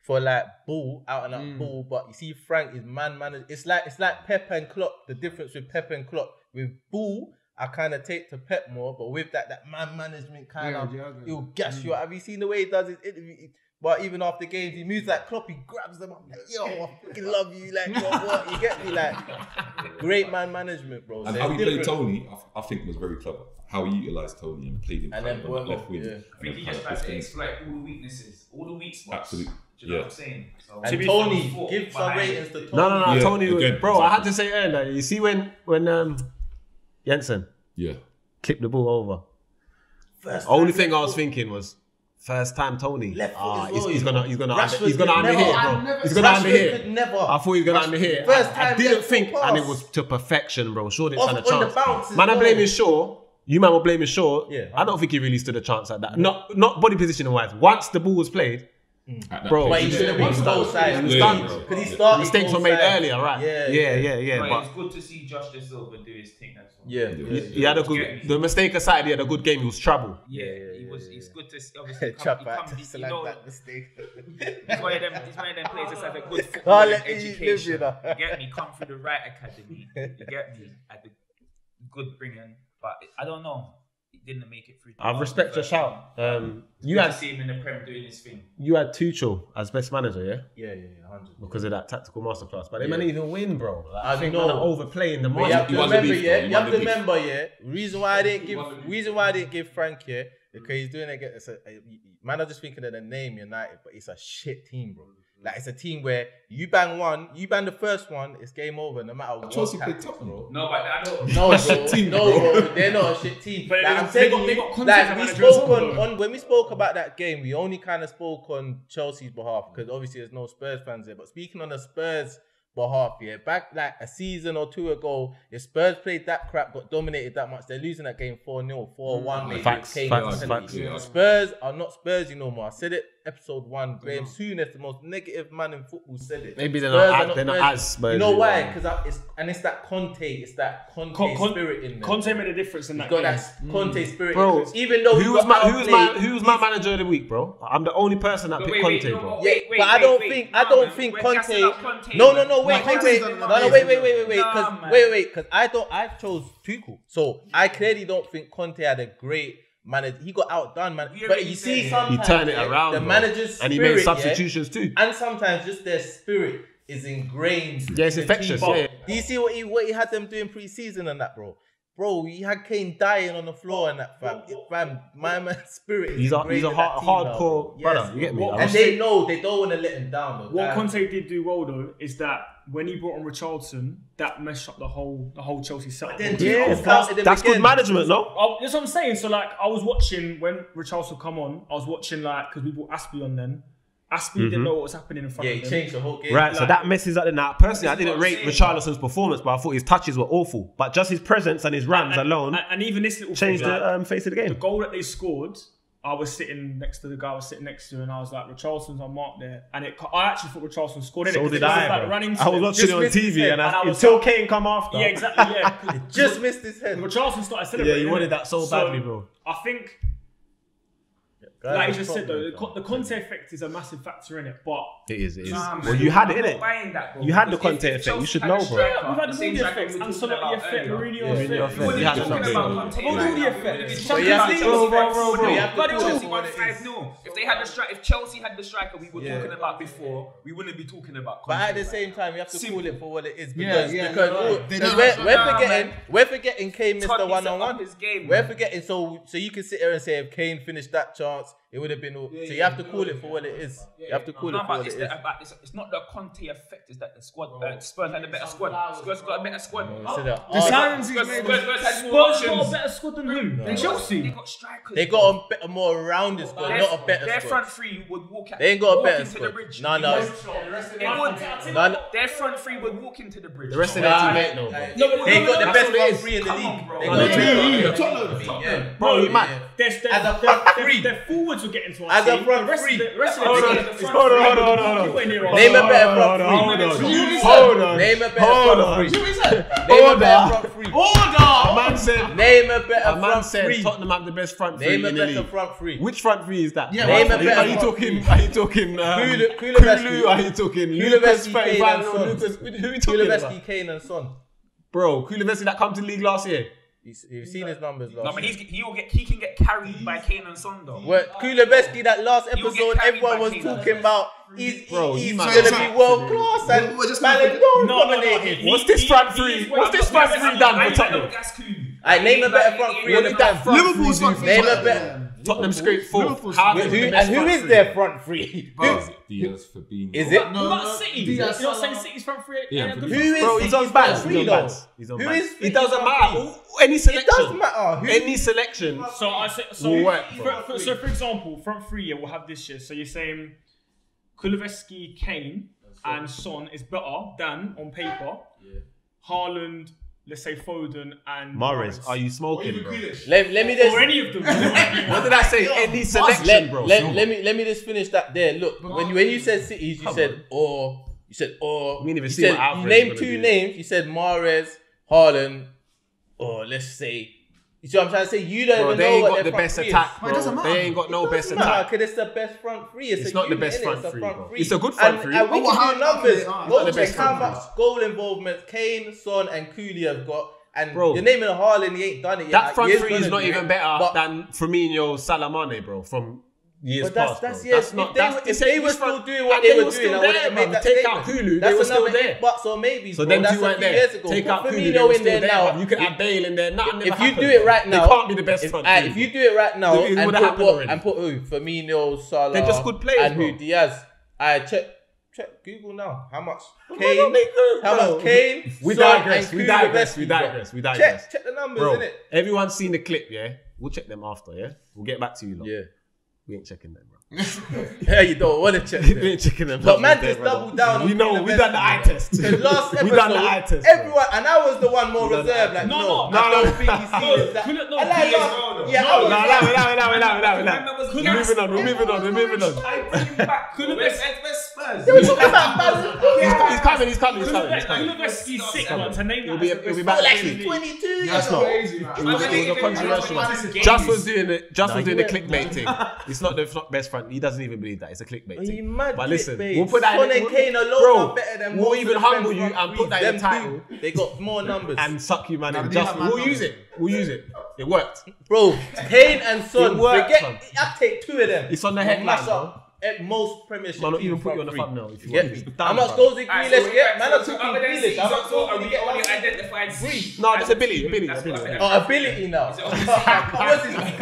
For like bull, out and out bull, but you see Frank is man manager. It's like Pep and Klopp. The difference with Pep and Klopp, with bull, I kind of take to Pep more, but with that man management kind of, he'll gas you. Have you seen the way he does his interview? But even after games, he moves like Klopp. He grabs them up like, yo, I fucking love you. Like, what? You get me? Like, great man management, bro. And how he played Tony, I think was very clever. How he utilised Tony and played him and then on the left wing. I think he just tries to exploit all the weaknesses, all the weak spots. Absolutely. Do you know what I'm saying? So, and Tony, give some ratings to Tony. No. Yeah, Tony, again, bro, I had to say earlier. You see when Jensen clipped the ball over. Only thing I was thinking was first time Tony. He's gonna underhit, bro. He's gonna underhit. I thought he was gonna underhit. I didn't think, and it was to perfection, bro. Shaw didn't stand a chance. Man, I'm blaming Shaw. You man were blaming Shaw. Yeah. I don't think he really stood a chance at that. Not body positioning wise. Once the ball was played. Bro, but he should have been goal side. Because he started. Mistakes were made earlier, right? Yeah. But it's good to see Josh De Silva do his thing. That's all. Yeah. He had a good. The mistake aside, he had a good game. He was trouble. Yeah. It's good to see. Obviously, He's that mistake. He's one of them players that has a good football education. You get me? Come through the right academy. You get me? At the good bringing, but I don't know. He didn't make it through. I respect your shout. You had to see him in the Prem doing his thing. You had Tuchel as best manager, yeah? Yeah, 100. Because of that tactical masterclass, but they might even win, bro. Like, I think they're overplaying the market. You have to remember, reason why I didn't give Frank because he's doing it against man. I'm just thinking of the name United, but it's a shit team, bro. Like, it's a team where you bang the first one, it's game over no matter what. Chelsea played tough, bro. No, but I don't. No, bro, they're not a shit team. But like, I'm telling you, like, we spoke on when we spoke about that game, we only kind of spoke on Chelsea's behalf because obviously there's no Spurs fans there. But speaking on the Spurs behalf, back like a season or two ago, if Spurs played that crap, got dominated that much, they're losing that game 4-0, 4-1. Facts. Spurs are not Spurs no more. I said it episode 1. Graham Souness, the most negative man in football, said it. Maybe they're not as Spurs. You know why? Because it's that Conte. It's that Conte spirit in there. Conte made a difference in that game. Got that Conte spirit, bro. Even though who was my manager of the week, bro? I'm the only person that picked Conte, bro. But I don't think Conte. No, wait. Because I chose Tuchel, so I clearly don't think Conte had a great manager. He got outdone, man. But you see, sometimes he turned it around, the manager's spirit, and he made substitutions too. And sometimes just their spirit is ingrained. Yeah, it's infectious. Yeah. Do you see what he had them doing pre-season and that, bro? Bro, he had Kane dying on the floor and that, fam. My man's spirit is he's a hardcore brother. You get me? And they know they don't want to let him down. Though. What Conte did do well though is that when he brought on Richarlison, that messed up the whole Chelsea setup. That's good management, no? That's what I'm saying. So like, I was watching when Richarlison come on. I was watching like because we brought Aspie on then. Aspie didn't know what was happening in front of him. Yeah, he changed the whole game. Right, so that messes up the night. Personally, I didn't rate Richarlison's performance, but I thought his touches were awful. But just his presence and his runs alone and even this little changed the face of the game. The goal that they scored, I was sitting next to the guy I was sitting next to, and I was like, Richarlison's unmarked there. And I actually thought Richarlison scored in it. So did I, like I was watching it on TV, and until Kane come after. Yeah, exactly, yeah. Just missed his head. Richarlison started celebrating. Yeah, you wanted that so badly, bro. I think like you just said though, the Conte effect is a massive factor in it, but It is. Nah, Well, you had it, I'm innit? not buying that, bro. You had the Because Conte if effect. You Chelsea should had a know, bro. striker, we've had the all same the striker effects, we were talking Ancelotti about effect, earlier. Mourinho Mourinho effect. effect. We wouldn't You be had talking enough, about bro. Conte. All the effects. Champions But you have to- League bro, effect, bro, bro. you have to Bloody call it Chelsea for won what it 5-0. If they had the strike, if Chelsea had the striker we were talking about before, we wouldn't be talking about Conte. But at the same time, you have to call it for what it is Yeah, because yeah, because you're right. They don't we're forgetting Kane missed Todd the needs to 1-on-1. up his game, We're man. forgetting so you can sit here and say if Kane finished that chance, it would have been all. So you have to call it for what it is. You have to call it No, for but what it is. it's not the Conte effect. It's that the squad. Spurs had a better squad. Spurs got a better squad. So The signings he's made. Spurs had more Spurs got a options. better squad than who? Than They Chelsea. got strikers. They got a better, more rounded squad, not a better Their squad. front three would walk. They ain't got a walk better into the squad. bridge. No. It would. No. Their front three would walk into the bridge. The rest of their team ain't no, bro. They got the That's best what it front is. three in the Come on, league. bro. They No, got the they best do. front Tottenham. three, yeah. Bro, you mad? As a front three. Their forwards will get into our As a team. front The rest three. of the Hold on, team- hold on. You went near us. Name a better front three. Hold on. Name a better Hold front on. three. Name a Order. better front three. A man said. Name a better A man front said three. Tottenham have the best front three Name a in the better league. front three. Which front three is that? Yeah, Name a Are better you front talking? three. Are you talking? Kuleveski. Are you talking? Lucas Kuleveski, Kane and Son. Lucas. Who are you talking about? Kuleveski, Kane and Son. Bro, Kuleveski that come to the league last year. You've seen his numbers No, last but year. he can get carried by Kane and Son though. Well, Kuleveski, that last He'll get episode, carried everyone by was Kane. talking about he's Bro, going you to man- be world class and We're just Ballon gonna- d'Or No, nominated. What's this front three? What's this front three done for Tottenham? I name a better front three. What did that front Liverpool's three do front for Name a Tottenham? better. Tottenham scraped fourth. Liverpool's How front is three. the best And who front is three? their front three? Diaz, Fabinho. Is it? What about City? You're not saying City's front three? Yeah, ain't good but- Who is Bro, he's on City's bans. front three He's on though? bans. He's on Who bans. is It doesn't City's matter. front three? Any It selection. does matter. Who- Any selection. So I say so. Will work, So for example, front three, yeah, we'll have this year. So you're saying Kuleveski, Kane, and Son is better than on paper. Haaland, let's say Foden and Mahrez, are you smoking, bro? Let me just. or any of them? What did I say? Any selection, bro. Let me just finish that there. Look, when you said cities, you said or. You said or. We didn't even you see said, what Alvarez you named was two gonna do. names. You said Mahrez, Haaland, or let's say. You see what I'm trying to say? You don't Bro, even they know ain't what got their the front best three is. attack, But it doesn't bro. matter. They ain't got no best Nah, attack. because it's the best front three. It's not the unit, best innit? front It's a three, front bro. three. It's a good front And three. we Oh, can do numbers. how- Go not the check best how front much goal involvement Kane, Son, and Cooley have got. And Bro. you're naming Haaland, he ain't done it yet. That front He is three is gonna not do even it. better But- than Firmino, Salamane, bro, from years But that's past. bro. yes. That's not. If they were still doing what and they were were doing, still I would there, have bro. made that Take statement. out Kulu, they That's were still another there. buts or maybe. So bro. them That's two a weren't few there. years ago. Take Put out Kulu, they Firmino were in still there there. now. You can add Bale in there. Nothing If never you happened, do it bro. right now, they can't be the best front three. if you do it right now It and would've happened already. put who? Firmino, Salah, They're just good players, and bro. who? Diaz. I check Google now. How much Bro, Kane? How bro. much Kane? We Son, digress. and We Kulusevski, digress. We bro. digress. We digress. Check the numbers, Bro, innit? everyone's seen the clip, yeah? We'll check them after, yeah? We'll get back to you, lot. Yeah. We ain't checking them, bro. Yeah, you don't want to check We them. ain't checking them. But man, There, just brother. double down. We know. We done the eye test. Because last episode, We done the eye test, bro. everyone, and I was the one more We done the reserved. eye Like, test. no, No, I no, don't think he's seen it. No, I like no, last- yeah, I was No, like- We're moving on. We're moving on. We're moving on. They were talking about Ballon He's coming. He's coming. He's coming. He's coming. Kuleveski's sick, man. To name He'll that. be back Like next he's week. 22. That's not. It was a controversial one. Just was doing it. Just was doing the clickbait thing. It's not the best front. He doesn't even believe that. It's a clickbait Are you thing. mad, But listen, clickbait? we'll put that Son in. and Kane alone Bro, are better than we'll most even of the humble front you and put threes. that in the Them title two, they got more numbers. and suck you, man. No, And they just have mad we'll use numbers. it. We'll use it. It worked. Bro, Kane and Son, It worked, forget. fam. I take two of them. It's on the And headline, mash bro. up at most premiership. Man, not teams even put you on the front thumbnail if you three. want. Get It's me? done, How much fam. goals did Grealish get? Man, I'm talking Grealish. How much goals Are did he we get? already last season? identified three? No, just ability. That's what I said. Oh, ability now. Is it What's obviously- this?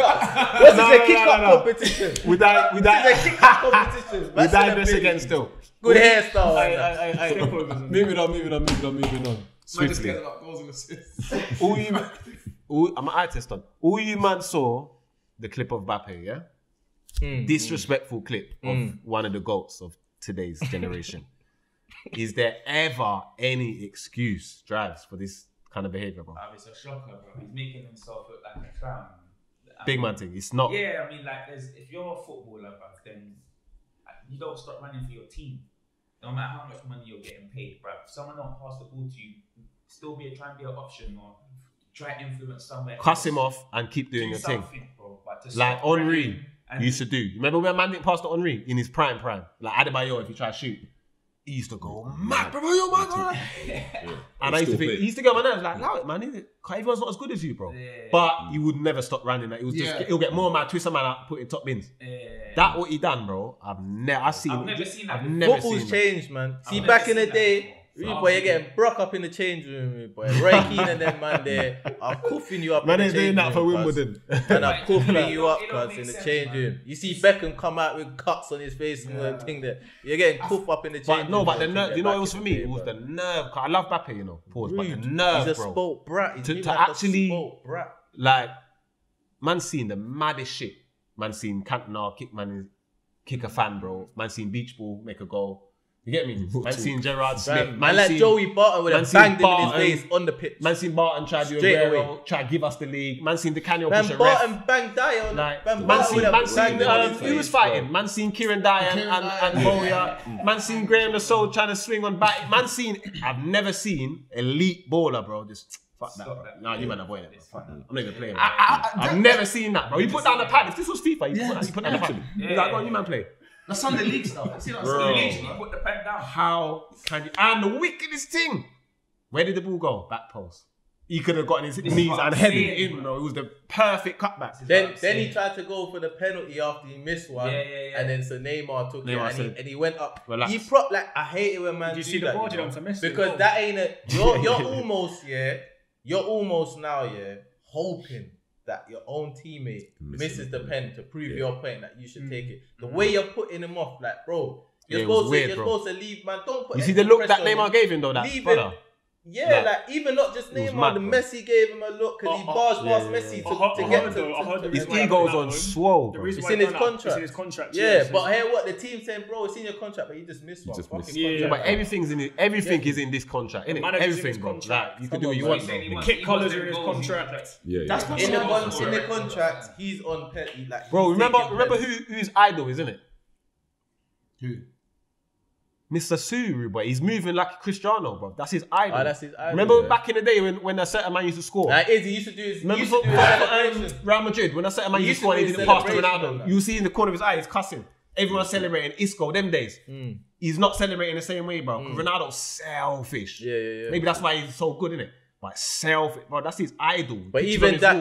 No, a no, kick-up no, no. competition? We die. We This is a die. kick-up competition. We That's die an this ability. again still. Good hairstyle. Aye. Moving on. Swiftly. goals and assists. I'm an eye test on. All you man saw the clip of Mbappe, yeah? Disrespectful clip of one of the GOATs of today's generation. Is there ever any excuse, Drives, for this kind of behavior, bro? It's a shocker, bro. He's making himself look like a clown. Big man thing. It's not. Yeah, I mean, like, if you're a footballer, bro, then you don't stop running for your team. No matter how much money you're getting paid, bro. If someone don't pass the ball to you, still try and be an option or try and influence somewhere. Cuss him off and keep doing your thing. Bro, but to Like stop Henri. running- And He used to do. You remember when man didn't pass to Henry in his prime? Like Adebayo, if he tried to shoot, he used to go mad, bro, yo, man. And I used to think, he used to get on my nerves, like, allow it, man. Everyone's not as good as you, bro. But he would never stop running. Like, it was just, he'll get more mad, twist a man out, put in top bins. That what he done, bro. I've never seen that. Football's changed, man. See, back in the day, boy, you're getting broke up in the change room, boy. Roy Keane and them, man, they are cuffing you up. Man, in the they're doing change that for room, Wimbledon. And I'm cuffing you up, it don't cuz, in make the sense, change man. room. You see Beckham come out with cuts on his face and the thing there. You're getting cuffed up in the change But room. no, but the to nerve, get you know back what it was in for the me? day, It was bro. the nerve. 'Cause I love Mbappe, you know. Pause, but the nerve, He's a bro. spoilt brat. He's To like actually- a spoilt brat. Like, man seen the maddest shit. Man seen Cantona kick a fan, bro. Man seen Beach Ball make a goal. You get me? Man seen Gerrard slip. Man, like seen- Joey Barton would man have seen banged him in Barton- his face on the pitch. Man seen Barton try to do Straight a away. try to give us the league. Man seen the Canyon Man, push a ref. Barton banged Dyer on Like, Man, man Barton seen, would have man banged seen him on his who was face, fighting? bro. Man seen Kieran Dyer and Boya. Man seen Graham the Soul trying to swing on back. Man seen, I've never seen elite baller, bro. Just fuck that, bro. Nah, you man avoid it, bro. Fuck that. I'm not even playing. Bro. I've never seen that, bro. He put down the pad. If this was FIFA, he put down the pad. He's like, go on, you man play. That's Sunday league stuff. You see that? Bro. Literally put the pen down. How can you? And the wickedest thing, where did the ball go? Back post. He could have gotten his knees what and I'm headed saying, in, bro. It was the perfect cutback. Then he tried to go for the penalty after he missed one. Yeah. And then so Neymar took Neymar it said, and he went up. relax. He like I hate it when man Did you do see the that, ball? you know? To Messi? Because Oh. that ain't a you're almost now hoping that your own teammate misses the pen to prove your point that you should take it. The way you're putting him off, like bro, you're Yeah, it was supposed weird, to bro. supposed to leave, man. Don't put You see extra the look pressure that on Neymar him. gave him though, that Leave brother. Yeah, Like, like even not just was Neymar, mad, the bro. Messi gave him a look because he barged past Messi to get to His reason why ego's I put on that swole, The bro. reason It's why in he his done that, contract. It's in his contract. Yeah, so but hey, what the team saying, bro, it's in your contract, but you just missed one. just Fuck missed it. Yeah, Yeah, but everything's in it. Everything is in this contract, innit? Manager's in Everything, his bro. contract. Like, you can do what you Come want, on, bro. man. The kit colours are in his contract. Yeah, That's yeah. not In so the contract, he's on petty. Like, Bro, he's remember taking penalties. who his idol is, isn't it? Who? Mr. Suru, boy. He's moving like Cristiano, bro. That's his idol. Ah, that's his idol. Remember Yeah. back in the day when a certain man used to score? Nah, he used to do his. Remember He used to do his celebration. Real Madrid, when a certain man He used used to score to and he do didn't pass to celebration and Ronaldo, that. you see in the corner of his eye, he's cussing. Everyone's celebrating Isco, them days. He's not celebrating the same way, bro. Ronaldo's selfish. Yeah. Maybe that's why he's so good, innit? But selfish, bro. That's his idol. But Pictures even on his that,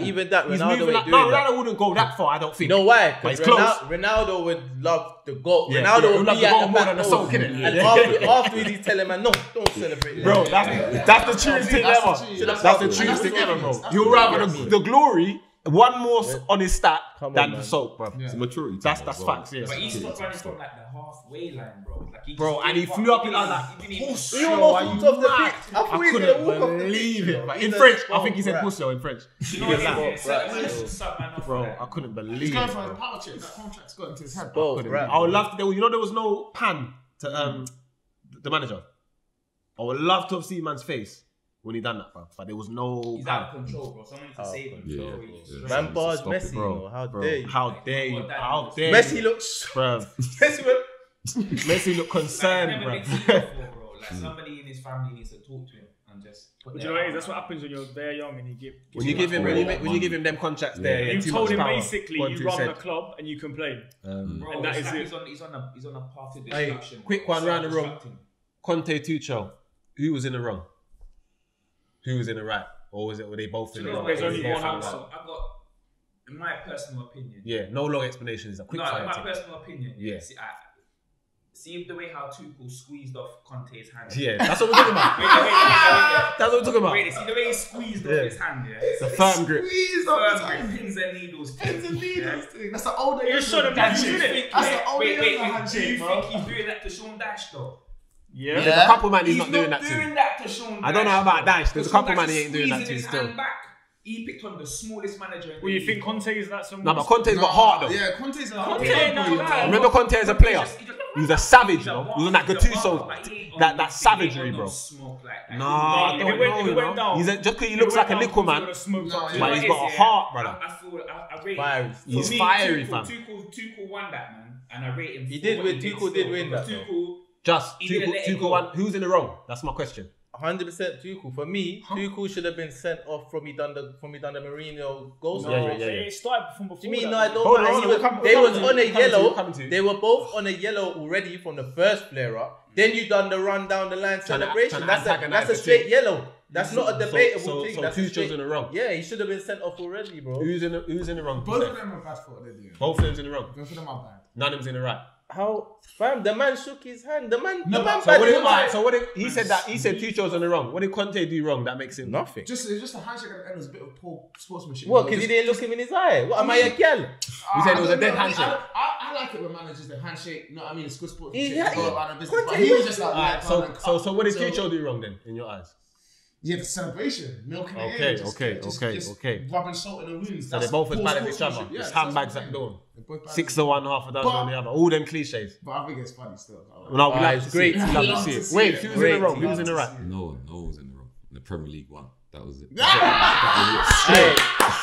wall. he's Moving Ronaldo like, ain't no, doing that. Ronaldo wouldn't go that far, I don't think. You know why? But Because he's close. Ronaldo would love the goal. Yeah, Ronaldo yeah, would he'd love be the at goal the more back than the post. soak, innit? And Yeah. afterwards he's telling man, no, don't celebrate. Bro, that's the truest thing That's ever. the truth. That's the truest thing ever, bro. You'll rather the glory, one more on his stat Come on, than man. the soap, bro. It's a maturity. That's thing as well. facts, yeah. But he stopped running from like the halfway line, bro. Like, Bro, just and he gave flew up He in like didn't that. even- Push, He almost walked off the pitch. I thought he was couldn't gonna walk off the believe pitch, it. bro. But He's in a French, I spoiled think he said brat. pussy in French. You know what it Spoiled is? brat. Bro, I couldn't He's believe going it. for a Bro. power check. That contract's got into his head. Spoiled Couldn't. brat. I would love to. You know, there was no pan to the manager. I would love to have seen man's face when he done that, bro. But there was no He's pan. out of control, bro. Someone needs to save him. Yeah, before he yeah. destroys Man him. bars Stop it, Messi, bro. you know. How Bro, dare you? how dare you? How dare Messi you? looks. Bro. Messi went. Messi looked Like, concerned, never bro. been seen before, bro. Like somebody in his family needs to talk to him and just. put But their you know what it arm is? That's what around happens when you're very young and you give. When you give him them contracts there, You too told much him power. basically Go on you to run his the head. club and you complain. Bro, And that it's is like it. he's on a path of Hey, destruction. quick one round the room. Self-destructing. Conte, Tuchel. Who was in the wrong? Who was in the right? Or were they both in the You know wrong? what? There's only Both one in the answer. right. I've got, in my personal opinion. Yeah, no long explanations. A quick No, in fire my thing. personal opinion. Yeah. See the way how Tuchel squeezed off Conte's hand. Yeah, that's what we're talking about. Wait. That's what we're talking about. Wait, see the way he squeezed Yeah. off his hand, yeah? The firm grip. Squeeze up his Firm hand. pins and needles. Pins and needles thing. That's the older. You showed him that, you did it. That's the older Wait, do you handshake, bro. think he's doing that to Sean Dash though? Yeah. There's a couple man he's not doing that doing to. that to Sean Dash. I don't know about Dash. There's a couple Sean man Dash he ain't doing that squeezing to his still. hand back. He picked on the smallest manager in the Well, you league. think Conte is that someone? No, but Conte's got heart though. Yeah, Conte's a Conte, no, no. Remember Conte as a player? He was a savage, you know. He was on that Gattuso, that savagery, bro. Nah, I If don't it went- know, if you it went know. down- He's just because he if looks it like went a down, little Conte man, would've smoked No, up you but know he's What got a is it, heart, yeah? brother. I rate Fiery. him. He's For me, fiery, Tuchel- fam. Tuchel won that, man, and I rate him. He for did what win- did Tuchel did still, win because that, though. Tuchel, Just He didn't let it Tuchel go. won. Who's in the wrong? That's my question. 100% Tuchel. For me, Tuchel should have been sent off from he done the Mourinho goal celebration. It started from before. Do you mean that. no? I don't. They was on a yellow. They were both on a yellow already from the first flare up. Then you done the run down the line celebration. That's a straight yellow. That's not a debatable thing. That's Tuchel's in the wrong. Yeah, he should have been sent off already, bro. Who's in the wrong? Both of them are bad for what they're doing. Both of them's in the wrong. Both of them are bad. None of them's in the right. How, fam? The man shook his hand. The man. He said Tuchel's in the wrong. What did Conte do wrong that makes him nothing? It's just a handshake at the end. It was a bit of poor sportsmanship. What? Because he didn't look him in his eye. What am I a gal? You said it was a dead handshake. I like it when managers the handshake. You know what I mean? It's good sportsmanship. Yeah, Go about their business. But he was just like, so what did Tuchel do wrong then in your eyes? Yeah, the celebration, milking the Okay. rubbing salt in the wounds. So they're both as bad as each other. It's handbags at dawn. 6 to 1, half a dozen on the other. All them cliches. But I think it's funny still. No, we like it's great. We love to see it. Wait, who was in the wrong? Who was in the right? No one was in the wrong. The Premier League won. That was it.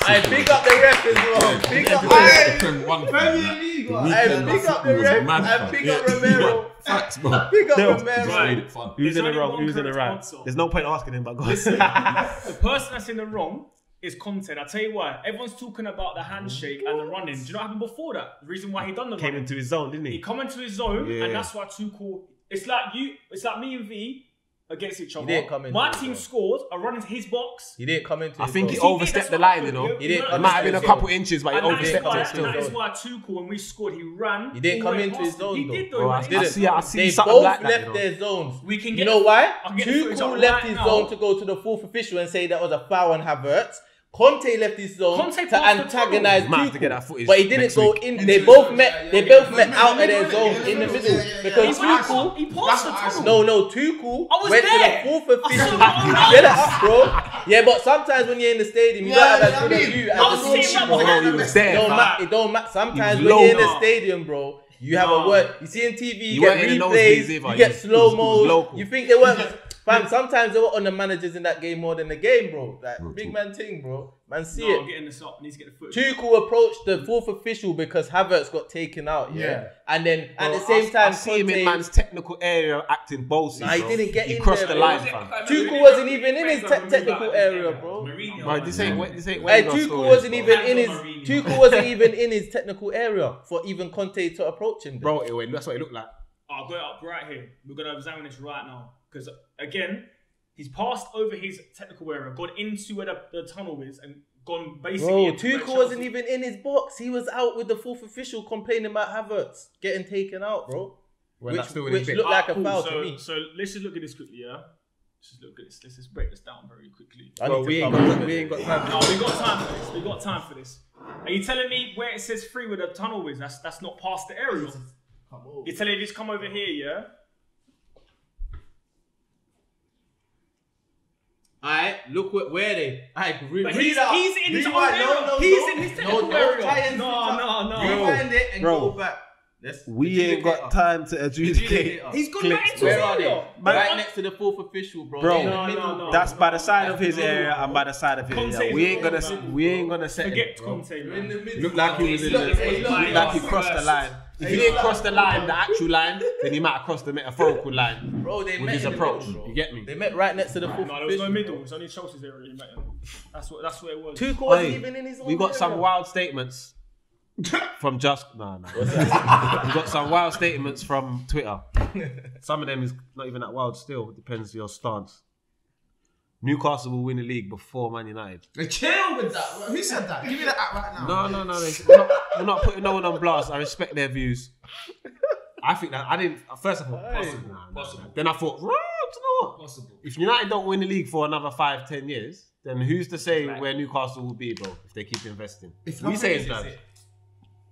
Hey, big up the ref as well. Big up the ref. Premier League. Hey, big up the ref. And big up Romero. Facts, bro. Big up Romero. Made it fun. Who's in the only wrong? one Who's in the correct right? answer. There's no point asking him, but go on. The person that's in the wrong is Conte. I'll tell you why. Everyone's talking about the handshake and the running. Do you know what happened before that? The reason why he done the Came running. into his zone, didn't He he? come into his zone, Yeah. and that's why Tuchel. It's like me and V against each other. didn't come into My his team zone. scored. I run into his box. He didn't come into. I his think he goal. overstepped the line, you know. He didn't It come might have into been a his couple zone. inches, but he And that is overstepped why, it still. that is why Tuchel, when we scored, he ran. He didn't all come the way into his past zone, He though. did Bro, I though. see They something both like that, left you know. their zones. We can You get know the- why? I can get the footage Tuchel up left right his now. zone to go to the fourth official and say that was a foul on Havertz. Conte left his zone Conte to passed the antagonize tunnel. Might have to get that Tuchel, footage but he didn't next go week. in. They both met. They both met out of their zone in the middle because Tuchel. He passed the That's tunnel. No, Tuchel I was went there. to the fourth official. I saw Get it up, bro. Yeah, but sometimes when you're in the stadium, you don't have as good a view I was as sitting the right TV. behind he was there. It don't matter. Sometimes He when was you're in low. the stadium, bro, you have a word. You see in TV, you You get weren't in the replays, nosebleeds either. you It get was slow mo. local. You think they weren't. Fam, sometimes they were on the managers in that game more than the game, bro. Like big man thing, bro. Man, see No, I'm it. getting this up. I need to get the footage. Tuchel approached the fourth official because Havertz got taken out. Yeah, and then at the same time, I see him in man's technical area acting bossy. Nah, he bro. didn't get He in crossed there, the bro. line, fam. Tuchel wasn't even in his technical area, bro. Bro, this ain't Hey, Wenger's Tuchel story, wasn't bro. even in his. Mourinho. Tuchel wasn't even in his technical area for even Conte to approach him. Bro, that's what it looked like. I'll go up right here. We're going to examine this right now. Because, again, he's passed over his technical area, gone into where the tunnel is, and gone basically. Bro, into where Tuchel Chelsea- wasn't even in his box. He was out with the fourth official complaining about Havertz getting taken out, bro. Well, that's still in his Which bit. looked like a Cool. foul so, to me. So let's just look at this quickly, yeah? Let's just look at this. Let's just break this down very quickly. I Bro, need to we ain't come got up we with ain't it. got time. No, we got time for this. We got time for this. Are you telling me where it says free with the tunnel is? That's not past the area. You're telling me just come over here, yeah? Alright, look where they. Alright, But he's in his own area. He's in his technical area. No. Rewind it and Bro. go back. We ain't got time to adjudicate. He's gone Clips, right into his Where are area. they? Right next to the fourth official, bro. Bro, They're in the No, middle, no. That's by the side of his area and by the side of his Conte's area. We ain't wrong, gonna man. we ain't gonna set Forget him, bro. Conte, You're in the man. middle. Looked like he was in Look, the look, looked like he crossed the line. If he didn't cross the line, the actual line, then he might have crossed the metaphorical line Bro, they with met his in the approach. middle, bro. You get me? They met right next to the fourth No, there was no official. middle. It's only Chelsea's area you met him. That's what it was. Tuchel wasn't Hey, even in his own we got some area. wild statements from we got some wild statements from Twitter. Some of them is not even that wild still. It depends on your stance. Newcastle will win the league before Man United. Chill with that. Who said that? Give me that app right now. No. We're not putting no one on blast. I respect their views. I think that I didn't. First I thought possible. Possible. Then I thought, right, you know what? Possible. If United don't win the league for another 5-10 years, then who's to say where Newcastle will be, bro? If they keep investing. If We nothing say is, it's done.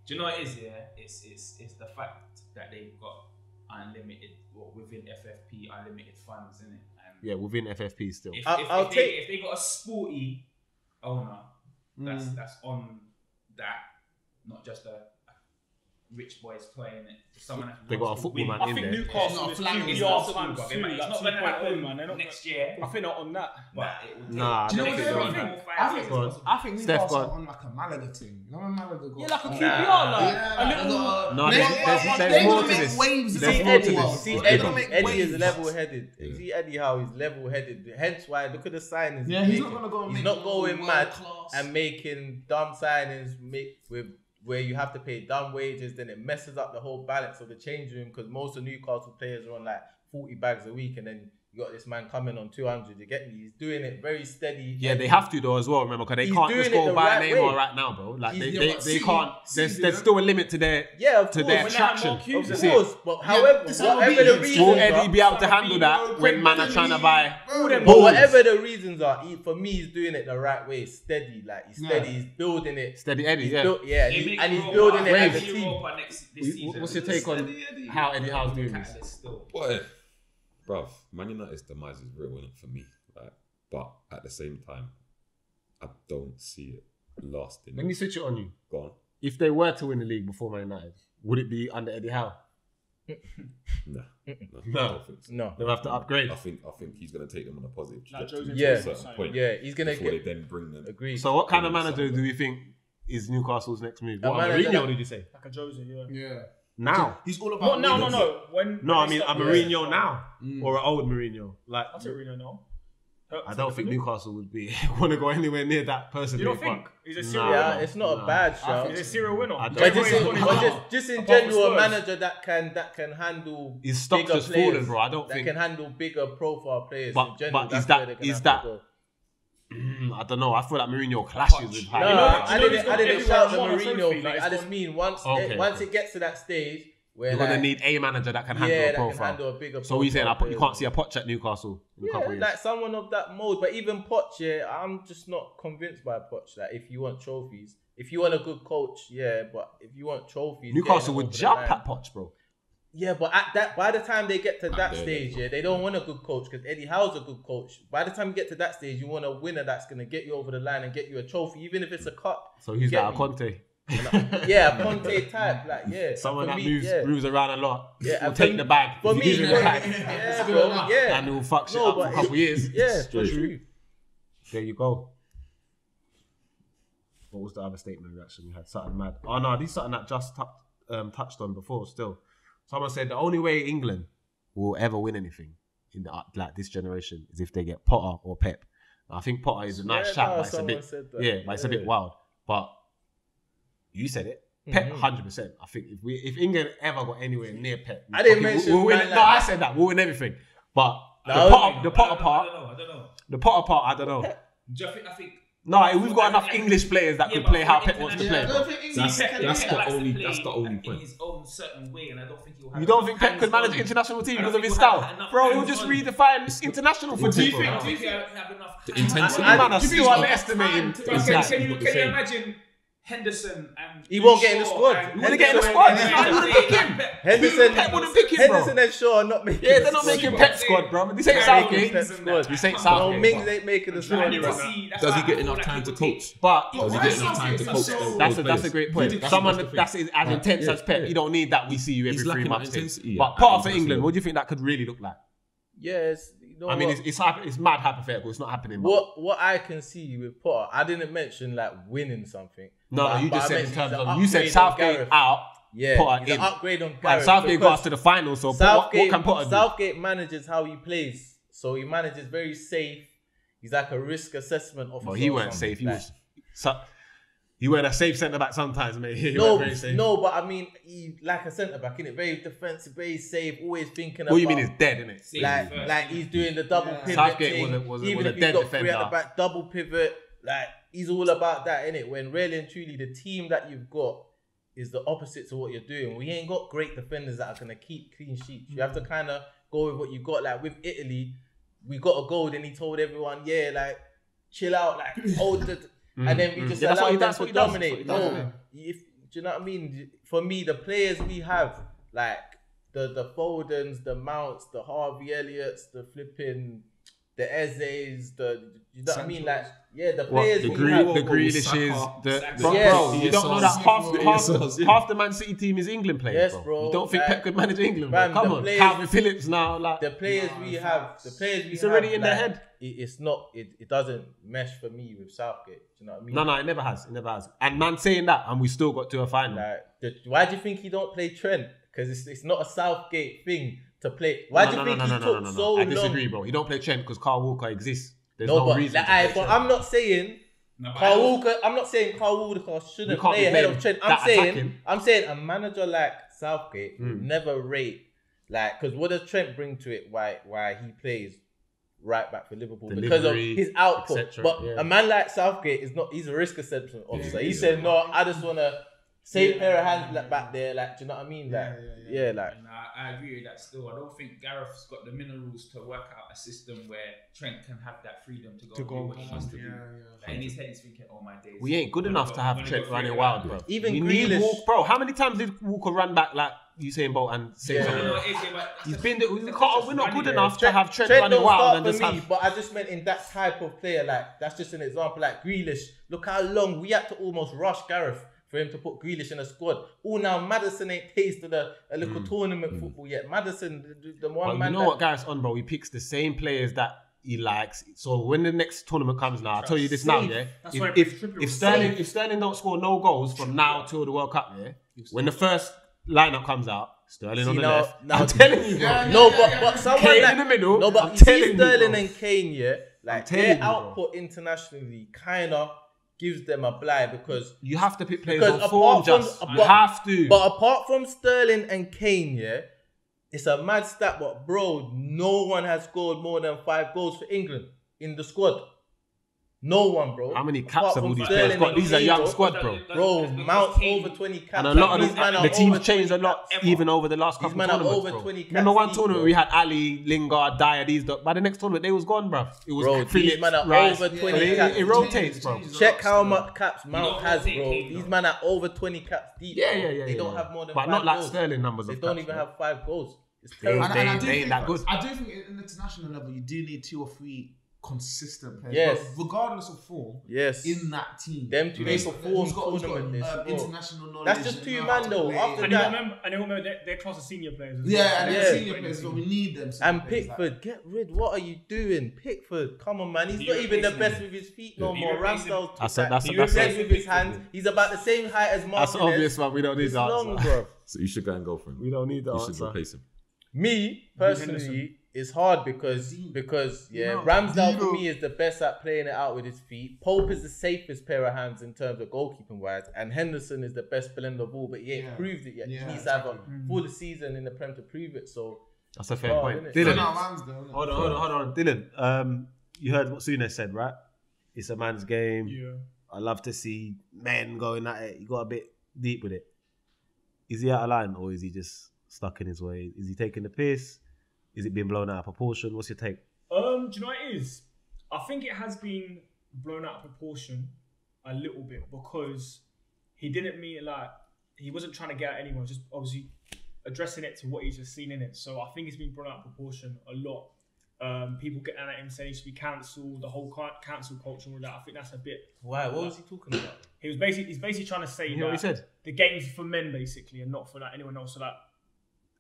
Do you know what it is? Yeah, it's the fact that they've got unlimited, within FFP, unlimited funds in it. And Yeah, within FFP still. if they got a sporty owner that's on that, not just a rich boys playing it. Someone They got a football man I in think there. Newcastle is QPR times but 2, it's like not going to 2.0, happen man. They're not next year. I think not on that. But it would Nah, Do you know I what think the they're other on thing? that. I think Steph, Newcastle go are on like a Malaga team. You know when Malaga got... Yeah, like a QPR, like a little... No, there's they're more gonna to make this. waves. There's See more to Eddie, this. see They're gonna Eddie, make Eddie is waves. level-headed. See Eddie how he's level-headed. Hence why look at the signings. Yeah, he's not gonna go and He's make not going world mad class. and making dumb signings where you have to pay dumb wages. Then it messes up the whole balance of the change room because most of Newcastle players are on like 40 bags a week, and then you got this man coming on 200. You get me? He's doing it very steady. Yeah, they have to though as well. Remember, because they He's can't doing just it go the buy right Neymar way. right now, bro. Like He's- they but City- can't. City, There's still a limit to their Yeah, of to course. their When traction. more cubes, You Of see? course, but however, this is how whatever we the use. reasons Will are, Eddie be able to handle that when man are trying to buy? but whatever the reasons are, for me, he's doing it the right way, steady. Like he's steady, he's building it. Steady Eddie, He's yeah. and he's building it as a team. This season. What's your take on how Eddie Howe's doing this? Catalyst still. Boy, bruv, Man United's demise is real, innit, for me. Like, but at the same time, I don't see it lasting. Let me switch it on you. Go on. If they were to win the league before Man United, would it be under Eddie Howe? Nah, No. I don't think so. No. They'll have to upgrade. I think he's gonna take them on a positive Like trajectory Jose Yeah. to a certain point. Yeah, he's gonna before get they then bring them. agreed. So what kind of Yeah, manager so- do you think is Newcastle's next move? A What, manager Mourinho, that- did you say? Like a Jose, yeah. Yeah. Now? He's all about... No. winners. When No, I they mean a start- Mourinho now. Or an old Mourinho. Like, I take Mourinho now. I don't think Newcastle would be want to go anywhere near that person. You don't think? He's a serial Yeah, winner. it's not a bad shout. He's a serial winner. I don't But think so. just in Apart from general, a Spurs. manager that can handle His stock's bigger just players, fallen, bro. I don't that think. can handle bigger profile players. But- in general, but that's is that- where they're gonna is have that- to go. I don't know. I feel like Mourinho clashes with No, high. I he's didn't got shout the everyone Mourinho trophy, thing. like, I it's just gone- mean once Okay, once okay. it gets to that stage where You're like, gonna need a manager that can handle yeah, a that can profile. handle a bigger. So we saying profile you players. can't see a Poch at Newcastle in a couple of Yeah, years. like someone of that mold. But even Poch, yeah, I'm just not convinced by Poch. Like if you want trophies, if you want a good coach, yeah, but if you want trophies, Newcastle getting would over the jump line- at Poch, bro. Yeah, but at that, by the time they get to that there, stage, yeah, they don't want a good coach because Eddie Howe's a good coach. By the time you get to that stage, you want a winner that's gonna get you over the line and get you a trophy, even if it's a cup. So he's Get like a me? Conte. Yeah, a Conte type, like yeah. Someone For that me, moves around a lot. Yeah, will and take for- the bag. For If me, he gives him the bag, yeah, bro, yeah. and he'll fuck shit No, up for but a couple of years. Yeah, Straight true. through. There you go. What was the other statement reaction we had? Something mad. Oh no, this is something that just touched on before. Still, someone said the only way England will ever win anything in the, like this generation is if they get Potter or Pep. Now, I think Potter is a nice Yeah, shout, no, but it's a someone bit said that. but it's a bit Yeah. wild. But you said it. Pep, 100%. I think if England ever got anywhere near Pep, I didn't mention we'll win. man No, like- I said that we'll win everything. But No, the Potter part, I don't know. the Potter part, I don't know. Do you think? I think. No, we've got enough English players that Yeah, could but play how for Pep wants to play. international- bro. That's Pep the likes to only- play that's the only in point. his own certain way, and I don't think he'll have. You don't think Pep could manage hands-on. international team I because don't of his think he'll have style? enough Bro, he'll just hands-on. redefine international football. Do you bro. think he'll have enough? The intensity. Man, I'm Do you still think- underestimating. Can Exactly. you imagine Henderson and He won't get in the Shaw squad. and- He wouldn't get in the squad. No, he wouldn't pick him. Henderson, Pep wouldn't pick him, bro. Henderson and Shaw are not making. Yeah, the they're not squad. making Pep squad, bro. This ain't Making Southgate. Pep squad. This ain't No, Southgate. Mings ain't making the I squad. need to bro. see. That's Does why he get I enough feel time like to he will coach? But Does he get enough time to coach those that's a players? great point. That's Someone the thing. that's as intense as Pep, you don't need that. We see you every He's 3 lacking months. that intensity, But yeah. Potter for England, what do you think that could really look like? Yes, you know I mean, what? it's mad hypothetical. It's not happening. But What I can see with Potter, I didn't mention like winning something. no, But- you but just I said in mentioned terms he's of an you said upgrade on Southgate Gareth. out, Yeah, Potter he's in. an upgrade on And Gareth. Southgate because got us to the final. So what Southgate, can Potter do? Southgate manages how he plays, so he manages very safe. He's like a risk assessment officer. Well, he or weren't something, safe. He like- was. He weren't a safe centre back sometimes, mate. He weren't very safe. No, but I mean, he like a centre back, innit? Very defensive, very safe, always thinking about. What you mean is dead, innit? Like he's doing the double pivot Southgate thing. was Even a if he's dead got three at defender. the back, double pivot. Like he's all about that, innit? When really and truly the team that you've got is the opposite to what you're doing. We ain't got great defenders that are gonna keep clean sheets. You have to kind of go with what you got. Like with Italy, we got a goal, then he told everyone, yeah, like chill out, like hold the. And then we just Yeah, that's allow what he- them that's to what he does, dominate. that's what he does, No, if do you know what I mean? For me, the players we have, like the Fodens, the Mounts, the Harvey Elliots, the flipping Ezes, you know what I mean? Like, the What, players the we have. Grealishes, bro, Yes. you don't know that half the Man City team is England players, Yes, bro. bro. You don't think Like, Pep could manage England, fam, bro? Come the on, players- Calvin Phillips now, like The players we have, It's already in their like, head. It's not. It doesn't mesh for me with Southgate. Do you know what I mean? no, it never has. And man, saying that, and we still got to a final. Like, why do you think he don't play Trent? Because it's not a Southgate thing to play. Why do you think he took so long? I disagree, bro. You don't play Trent because Carl Walker exists. There's No, no but reason. like, to play but Trent. I'm not saying Carl Walker. I'm not saying Carl Walker shouldn't You can't play be ahead playing of Trent. that I'm saying a manager like Southgate Hmm. would never rate because what does Trent bring to it? Why he plays right back for Liverpool because of Delivery, his output. etc., But yeah. a man like Southgate is not. He's a risk assessment officer. Yeah, He yeah. said, "No, I just want to save pair of hands back there." Like, do you know what I mean? Like, like. And I agree with that still. I don't think Gareth's got the minerals to work out a system where Trent can have that freedom to do what he wants to do. Like, in his head, he's thinking, "Oh my days." We ain't good enough to have Trent running wild, bro. Even we need Grealish- Walker, bro. How many times did Walker run back like Usain Bolt and say Yeah. something? He's been. We're not good enough to have Trent Trent running don't wild start and for just me, have. but I just meant in that type of player. Like, that's just an example. Like Grealish, look how long we had to almost rush Gareth for him to put Grealish in a squad. Oh, now Maddison ain't tasted a little tournament football yet. Maddison, the one But man. you know what Gareth's on, bro? He picks the same players that he likes. So when the next tournament comes now, I'll tell you this now, yeah. That's why If Sterling don't score no goals from now till the World Cup, yeah. When the first lineup comes out, Sterling on the left. I'm telling you, bro. No, but someone Kane like, in the middle. No, but I'm you see telling you, Sterling bro. and Kane, yeah, like telling their you, bro. output internationally kind of gives them a blight because. You have to pick players Because on form, just. You have to. But apart from Sterling and Kane, yeah, it's a mad stat. But bro, no one has scored more than 5 goals for England in the squad. No one, bro. How many Apart caps have from all these Sterling players got? and These are Kane, young bro. squad, bro. Bro, Mount's over 20 caps. And a lot These of man the are teams over changed a 20 lot, caps. even over the last couple man are tournaments, over bro. 20 caps Remember one deep, tournament bro. we had Ali, Lingard, Dyer, these. By the next tournament, they was gone, bro. It was Bro, Phillips, these man are Rice. over 20 caps. It rotates, bro. Check how much caps Mount don't has, rotate bro. Kane, These though. men are over 20 caps deep. Yeah, bro. yeah. They don't have more than But 5 not like goals. Sterling numbers They of don't caps, even bro. have 5 goals. It's They- terrible. they- I do they ain't think that good. I do think in the international level you do need 2 or 3 consistent players. Yes. But regardless of form, Yes. in that team, Them two, they who's perform got tournament this, bro. international knowledge. That's just and 2 know man how to though. play. After And that, they remember they're class of senior players. As well. Yeah, and Yeah. then senior players, but we need them. and players, Pickford, get rid. What are you doing, Pickford? Come on, man. He's He not even the replaced best him. with his feet no He more. replaced him. Ramsdale, That's he a- replaced with his hands. He's about the same height as Martinez. That's obvious, man. We don't need It's the long, answer. bro. So you should go and go for him. We don't need the You should answer. replace him. Me personally, it's hard because Ramsdale for me is the best at playing it out with his feet. Pope is the safest pair of hands in terms of goalkeeping wise, and Henderson is the best blender of all, but he ain't proved it yet. Yeah, he needs to have a full season in the Prem to prove it. So That's a fair point. innit? Dylan, Hold hold on. Dylan, you heard what Souness said, right? It's a man's game. Yeah. I love to see men going at it. You got a bit deep with it. Is he out of line or is he just stuck in his way? Is he taking the piss? Is it being blown out of proportion? What's your take? Do you know what it is? I think it has been blown out of proportion a little bit because he didn't mean it like he wasn't trying to get at anyone, just obviously addressing it to what he's just seen in it. So I think it's been blown out of proportion a lot. People getting at him saying he should be cancelled, the whole cancel culture and all that. I think that's a bit. why? What was he talking about? He's basically trying to say You know what he that said? the game's for men basically and not for like anyone else. So that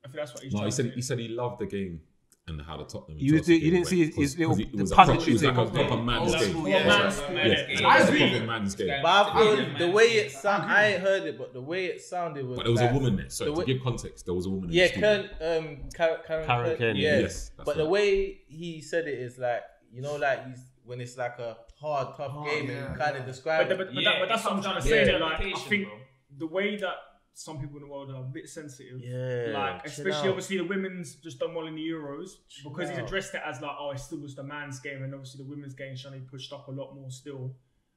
I think that's what he's No, trying he to said say. he said he loved the game and how the Tottenham. You Chelsea game didn't see went, his 'cause little it was a punditry proper- it was like a thing. proper man's Old game. school, Yeah, man's yeah. game. Yeah, I it was a agree. proper man's game. But I feel Yeah, the man. way it sounded, I ain't heard it, but the way it sounded was. But there was like, a woman there. So the to way- give context, there was a woman in Yeah, the studio. Karen Kane, yeah. yes, that's But the right. way he said it is like, you know, like he's when it's like a hard, tough game and you kind of describe But, it. but that's what I'm trying to Yeah. say. That, like, I Application, think bro. the way that some people in the world are a bit sensitive, Yeah, like chill especially out. obviously the women's just done well in the Euros because he's out. addressed it as like, oh, it's still just the man's game, and obviously the women's game is trying to be pushed up a lot more still.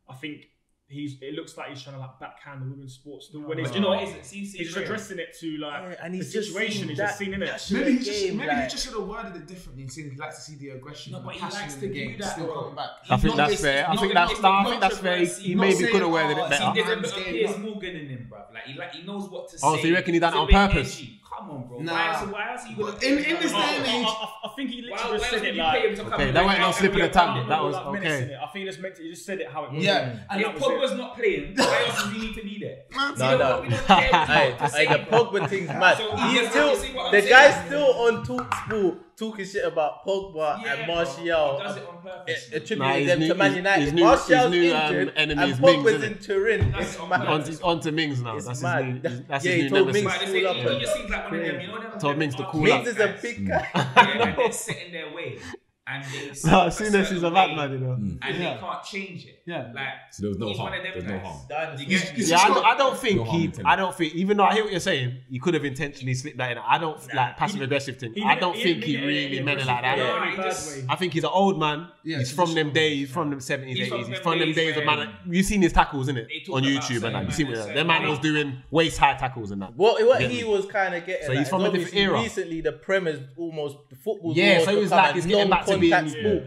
I think it looks like he's trying to like backhand the women's sports. When he's, Do you know what it is? he's just addressing it to like Yeah, and the he's just situation. seen He's that just seen in it. passion Maybe in he the just game, maybe like- he just should have worded it differently and saying he likes to see the aggression, No, the but he passion likes in to the do game that, still bro. coming back. I think No, that's it's fair. I not- think it's that's not fair. He controversy. maybe Not could have worded saying, it better. There's a man's bit of game, Piers no. Morgan in him, bruv. Like he knows what to say. Oh, so you reckon he done it He's a on bit purpose? edgy. Come on, bro. Nah. Why else are you going in this day and age? I think he literally Why just else said would it you like. pay him to come Okay, and that play went no out slip and of be the a tongue. part? That was like menacing okay. it. I think he just said it how it was. Yeah. And that if was Pogba's it. not playing, why else does he need to be there? Man, No, no. We don't care what Hey, he's got to hey, say. the Pogba thing's mad. So He's you still, see what I'm the saying? guy's still on TalkSport talking shit about Pogba Yeah, and bro. Martial. He does it on purpose. Attributing them to Man his United. new Martial's enemy injured is and Mings, Pogba's isn't in it? Turin. That's It's on mad. purpose. On to Mings now. It's That's mad. his new. That's Yeah, his he new told nemesis. Mings But to cool up. he just seems like one of them, you know them. Told Mings to cool Mings up. is a big guy. And they're set in their way. And they No, as soon as he's a madman, you know. and they can't change it. Yeah. Like So there was no he's harm. one of them There's no guys. harm. You get me? Yeah, I don't think No harm he. intended. I don't think. Even though I hear what you're saying, he could have intentionally slipped that in. I don't like passive aggressive thing. I don't think he really meant it like that. Yeah. In a bad way. I think he's an old man. Yeah, He's from them days. He's from them 70s, He's 80s. from He's them from them days days of where man. You've seen his tackles, innit? they talk On about YouTube and that. You see certain what man, that man certain was doing waist high tackles and that. What Get he me? was kind of getting. So he's at from is a different obviously era. Recently, the Prem is almost the football. Yeah, so he was like, he's getting back to being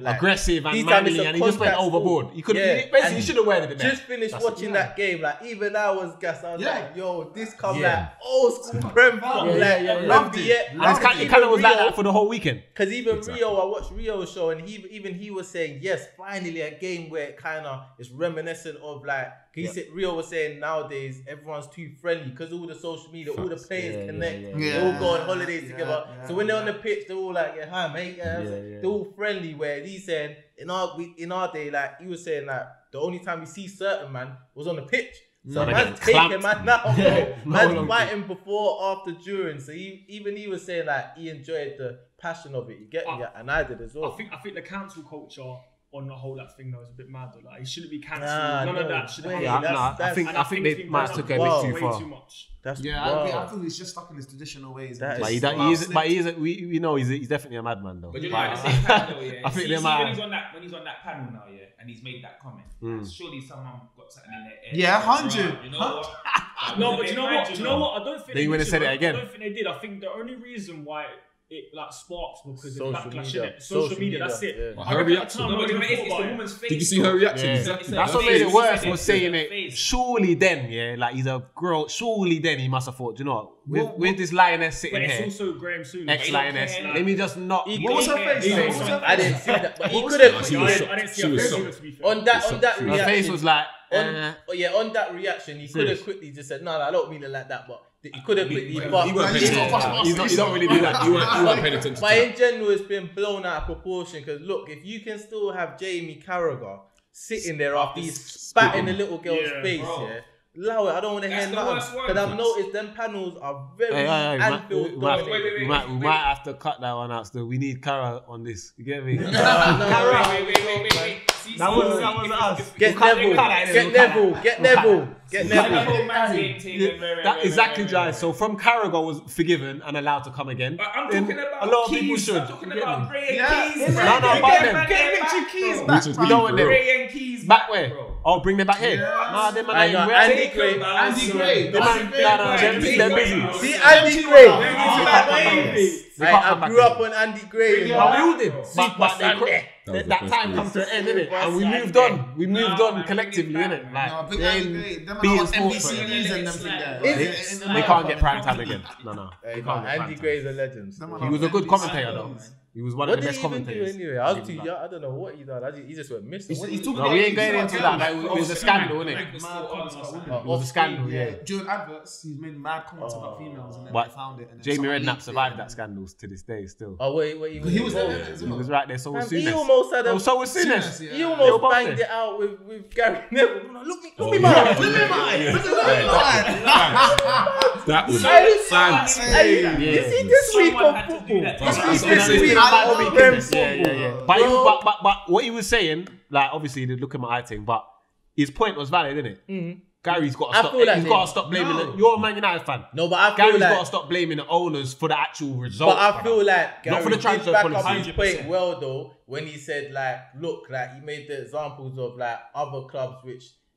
aggressive and these time it's manly, a and he just went contact overboard. sport. He could Yeah, basically and he should have worded it better. Just finished That's watching it. that game. Like even I was gassed. I was Yeah. like, "Yo, this come Yeah. like old school Prem football." Loved it. And it kind of was like that for the whole weekend. Because even Exactly. Rio, I watched Rio's show, and he was saying, yes, finally a game where it kind of is reminiscent of like. Rio was saying nowadays everyone's too friendly because all the social media, all the players connect. They all go on holidays together. So when they're on the pitch, they're all like, "Yeah, hi mate." They're all friendly. Where he's saying in our day, like he was saying, like the only time we see certain man was on the pitch. So Man, man's they get taking man now, bro. No Man's longer. fighting before, after, during. So he was saying like he enjoyed the passion of it. You get me? And I did as well. I think the cancel culture on the whole that thing though is a bit mad though. Like he shouldn't be cancelled. Nah, None of no that should way. have Yeah, That's- I think it's they been might done took it a wow. bit too way far. too much. That's Yeah, I agree. wow. I think he's just stuck in his traditional ways. That But is- we know he's definitely a madman though. But you know, at the same time though, yeah. I think see, they might. when he's on that panel now, yeah, and he's made that comment. Surely someone got something in their head. Yeah, 100. Right, you know what? No, but you know what? Do you know what? I don't think Then you would've said it again. I don't think they did. I think the only reason why it like sparks because Social of backlash, media. innit? Social media. That's Yeah. it. Well, I her reckon at reaction- the time, No, but nobody it's thought the about it. woman's face. Did you see her reaction? Yeah. Exactly. That's what Face, made it he worse said was it, saying he it. said face. Surely then, yeah, like he's a girl. Surely then he must have thought, you know what, with this lioness sitting But it's here, also Graham Souness. ex-lioness, He don't let me just not. What was her face? He- What was her I face? didn't see that, but he What could was have. She was shocked. I didn't see She her was face shocked. to be fair. On that Her reaction, face was like, on that reaction, he could have Serious. quickly just said, "No, I don't mean it like that." But he could have quickly. He But weren't Man, paying he's got attention. fast you don't really do that. You weren't paying attention to But in that. general, it's been blown out of proportion. Because look, if you can still have Jamie Carragher sitting there after he's spat in the little girl's Yeah, face, bro. yeah. Allow it. I don't want to hear That's the nothing. worst one. Because I've noticed them panels are very Hey, Anfield we might, dominated. we might have to cut that one out still. We need Cara on this. You get me? Wait. See, That was us. Get We'll cut Neville. that in, Get we'll cut Neville. that. Get We'll cut Neville. that. Get Like the Neville. whole man's getting taken That exactly, Jai. So from Carragher was forgiven and allowed to come again. But I'm then talking about a lot of Keys. people should. I'm talking You get about me? Gray and Yeah. Keys. No, bro. no, back them. Get Richard Keys Bro. back. Richard We don't want them. Gray and Keys Back where? bro. Oh, bring them back here. Yeah. Nah, them I know, Andy Take Gray. them out. Andy Gray. Them man- nah, they're busy. See Andy Gray. They Hey, can't come I back grew here. up on Andy Gray. But we all did. But they Sunday. that time comes to an end, innit? And we Sunday. moved on. We moved Nah, on man, collectively, bring it innit? back, No, Like, big they Andy ain't Gray. Them being are on sports, NBC bro. News and them thing there. Is- They can't get prime time again. No. Hey, They no, can't get Andy prime time. Gray's a legend. Them are He on was a good NBC commentator though. News. He was one What of the did best he even do commentators. anyway? I was too young. I don't know what he done. He just went missing. He's talking No, about we ain't going he's into about that. girls. Like, it was a scandal, innit? Mad comments about women. It was a scandal, yeah. During adverts, he's made mad comments about females, and then But they found it. And then Jamie someone Redknapp leaked survived it. that scandal to this day still. Oh wait, He was there involved. as He well. was right there, so was He Souness. almost had a. Oh, so was Souness. Souness, yeah. He They were almost both banged there. it out with Gary Neville. Look me, Oh, man. yeah. Look me, man. That was Hey, hey, Yeah. you see this week Someone of had to do football. that. This That's week what I'm of saying. Prem Yeah, football. yeah, yeah. But, Bro. but what he was saying, like obviously they look at my eye thing, but his point was valid, isn't it? Gary's got to I stop. feel like He's him. got to stop blaming No. it. You're a Man United fan. No, but I feel Gary's got to like. stop blaming the owners for the actual result. But I feel like Not for Gary the transfer did back policy. up his 100%. point well though when he said like, look, like he made the examples of like other clubs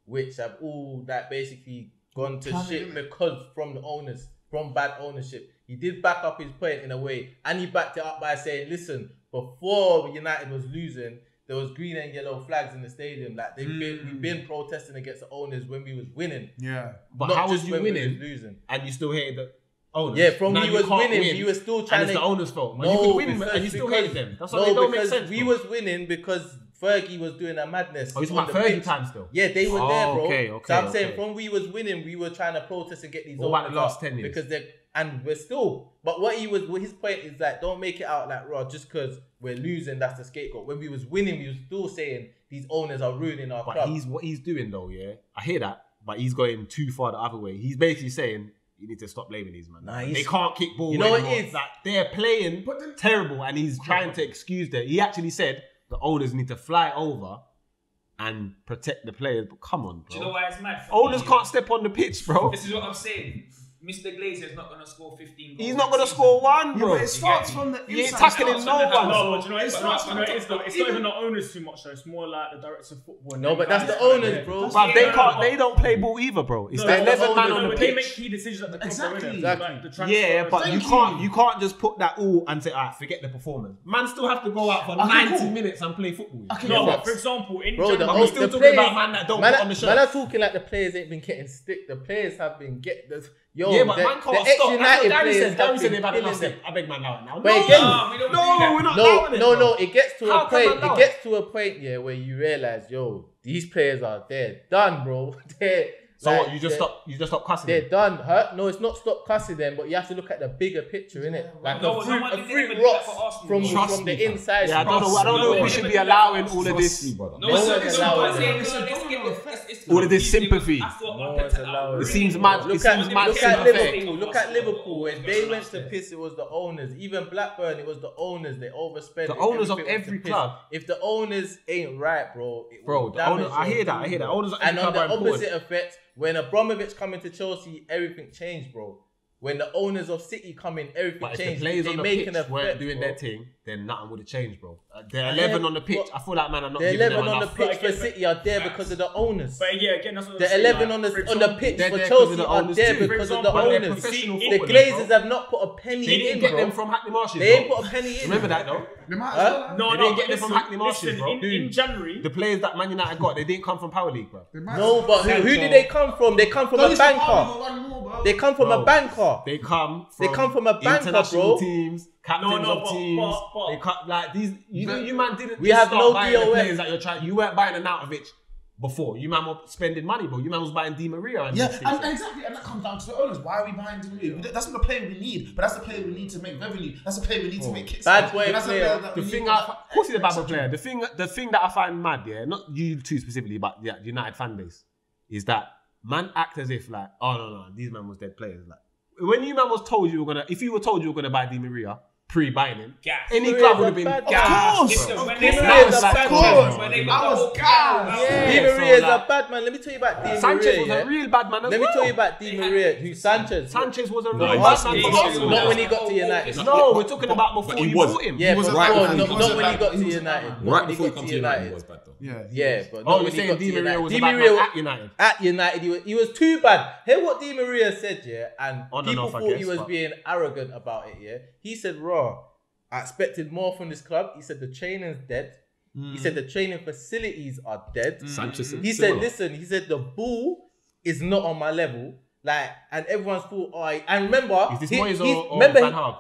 which have all like basically gone to shit because from the owners, from bad ownership. He did back up his point in a way, and he backed it up by saying, listen, before United was losing, there was green and yellow flags in the stadium. Like we've been protesting against the owners when we was winning. Yeah. But not how was just you when we winning was losing? and you still hated owners. Yeah, from Now we you was can't winning, win, we were still and trying it's to. the owners' fault. But No, you could win because- and you still because- hate them. That's why they don't make sense. we bro. was winning because Fergie was doing a madness. Oh, you talking on about the Fergie pitch. time still? Yeah, they were there, bro. Okay. So I'm saying okay. from we was winning, we were trying to protest and get these. What about owners the last out 10 years? Because they and we're still. But what his point is like, don't make it out like raw just because we're losing. That's the scapegoat. When we was winning, we was still saying these owners are ruining our But club. what he's doing though, yeah, I hear that, but he's going too far the other way. He's basically saying you need to stop blaming these man. Nah, They can't kick ball. You know what anymore. it is? Like they're playing terrible, and he's trying to excuse that. He actually said the owners need to fly over and protect the players. But come on, bro. Do you know why it's mad? Owners can't step on the pitch, bro. This is what I'm saying. Mr. Glazer's not going to score 15 goals. He's not gonna score one, bro. But it starts from the He ain't inside. tackling no No, one. but you know, it's starts not even the owners too much though. It's more like the directors of football. No, but that's the owners, bro. But they can't. They don't play ball either, bro. It's the 11 man on the but they make pitch. key decisions at the club. Exactly. Like the transfer. Yeah, but Thank you can't just put that all and say, alright, forget the performance. Man still have to go out for 90 minutes and play football. Okay, No, yeah, but for example, in Bro, general, we're still talking about man that don't put on the shirt. Man are talking like the players ain't been getting stick. The players have been Yeah, but man can't stop. That's what Gary said. Gary said they've had enough killing step. them. I beg man now. But again, we don't do that. we're not allowing it. No, bro. it gets to How a can point. man allow It gets to a point, yeah, where you realize, yo, these players are done, bro. So what? You just stop cussing. They're them? done. No, it's not stop cussing them, but you have to look at the bigger picture, innit? Like No, a no one fruit did even do rots that for Arsenal. from Trust the me, fam. inside. Yeah, I don't know if we should be allowing all of this. brother. No, No one's one's allowing it. All of this sympathy. No one's allowing It it. seems mad. It Look seems at mad. Liverpool. Look at Liverpool. When they went to piss, it was the owners. Even Blackburn, it was the owners. They overspent. The owners of Everything went to every piss. club. If the owners ain't right, bro, it Bro, will the owner, damage I hear your that. team, bro. Owners of And every on club the are important. opposite effect, when Abramovich come into Chelsea, everything changed, bro. When the owners of City come in, everything But if the changed. players They on the make pitch an effect, weren't doing bro. their thing, then nothing would have changed, bro. They're 11 on the pitch. but I feel like man are not The giving them 11 on the enough. pitch for again, City are there because of the owners. But yeah, again, that's what I'm The saying, 11 like, on the for on the example, pitch they're for there 'cause of Chelsea the are owners there too. because of For the example, they're owners. professional The footballers, Glazers bro. have not put a penny They didn't in, get bro. them from Hackney Marshes. They ain't bro. put a penny in. Remember that though? They might Huh? as well. No, They no, didn't get but them from listen, Hackney Marshes, listen, bro. in January, The players that Man United got, they didn't come from Power League, bro. They might No, as but well. who did they come from? They come from Don't a use the power banker. for one more, bro. They come from Bro. a banker. They come from a banker, international bro. teams, captains No, of but- teams. but- They come like these. You man didn't. We just have start no buying the DOS. players that you're trying. You weren't buying an Arnautovic before. You man were spending money, bro. You man was buying Di Maria. And Yeah, these things. and exactly, and that comes down to the owners. Why are we buying Di Maria? That's not the player we need, but that's the player we need to make revenue. That's the player we need to make kicks. Bad boy That's the player. that The we thing, need. of course, he's a bad player. The thing that I find mad, yeah, not you two specifically, but yeah, the United fan base, is that man act as if like, oh no, these man was dead players. Like when you man was told you were gonna, if you were told you were gonna buy Di Maria pre-buying him, Gas. any Di club would Maria's have been a bad gas. Of Listen, course. when Di they Maria's started- a bad man. when they I got the was whole gas. crowd, Di Yeah, Maria is so, like, a bad man. Let me tell you about Di Sanchez Maria. was Yeah? a real bad man as Let me well. tell you about Di Maria. Who Sanchez? Sanchez was a real No, bad he man. was- Not when he got to United. No, we're talking about but before he you was. bought him. Yeah, was but a bad before, man. not He was a when he bad got to man. United. Not Right when he before he got come to to United, he United. was bad though. Yeah, but Oh, not you're when he saying got to Di Maria United. was Di a bad Maria man at United? At United, he was too bad. Hear what Di Maria said, yeah, and On and people off, I thought he guess, was but- being arrogant about it, yeah. He said, "Raw, I expected more from this club." He said the training's dead. He said the training facilities are dead. Sanchez said He said, similar. "Listen," he said the ball is not on my level. Like, and everyone's thought, and remember, Is this he- Moyes he's- or remember, Van Gaal?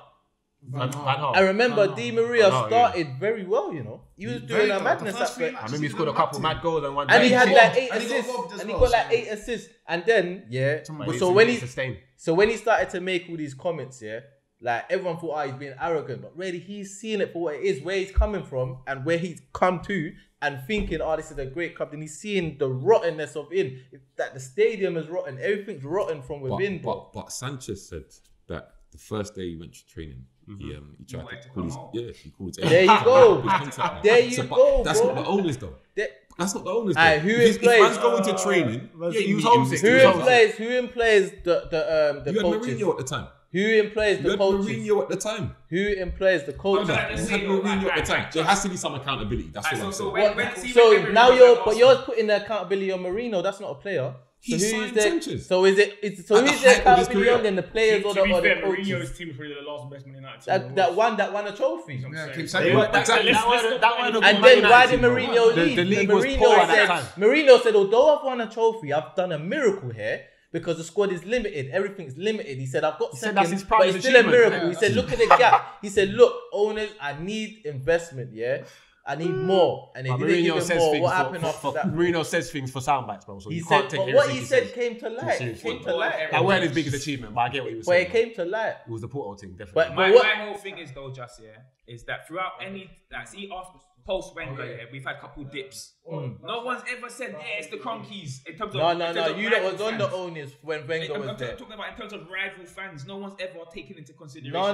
Van Gaal. I remember Di Maria Van Gaal, started very well. You know, he was Very doing a good. madness The at first three first. matches I remember he he scored a did couple nothing. mad goals and one. And he day. had He like robbed. 8 And he got assists. robbed as And he well, got like so- 8 assists. And then, yeah. But But he's so when he sustained. started to make all these comments, yeah, like everyone thought, he's being arrogant, but really he's seeing it for what it is, where he's coming from and where he's come to, and thinking, this is a great club. Then he's seeing the rottenness of it. That the stadium is rotten, everything's rotten from within, bro. But Sanchez said that the first day he went to training, he tried to call his he called his There you agent. go. His contact. There you but go, That's bro. not the owners though. That's not the owners. Aye, though. who If employs- man's going to training, he was you homesick. Who He was employs the You had coaches? Mourinho at the time. Who employs You the had coaches? Mourinho at the time. Who employs the coaches? You had Mourinho at the time. There has to be some accountability. That's what I'm saying. So now you're putting the accountability on Marino. That's not a player. He So signed the, Sanchez. So is it? At Who's the the height of his accountability career. on then? The players or to be the fair, coaches? Mourinho's team is probably the last best Man United team. That won a trophy. Yeah, saying. keep They saying were- that. Exactly. That was a And good then Man why United did team, Mourinho bro. leave? The league was Mourinho poor at that said, time. Mourinho said, although I've won a trophy, I've done a miracle here because the squad is limited. Everything's limited. He said, I've got said second, that's his but proudest it's still a achievement. miracle. He said, look at the gap. He said, look, owners, I need investment, yeah? I need more. And they didn't give him more. What happened after that? Mourinho says things for sound bites, bro. So He you said, can't take but everything what he he said says. came to light. Seriously. Came to light. I weren't his biggest achievement, but I get what he was But saying. it came to light. It was the Porto thing, definitely. But My what? whole thing is though, just is that throughout any see after post Wenger, we've had a couple dips. No one's ever said it's the Cronkies in terms of No. You lot was on the owners when Wenger was there. Talking about in terms of rival fans, no one's ever taken into consideration. No.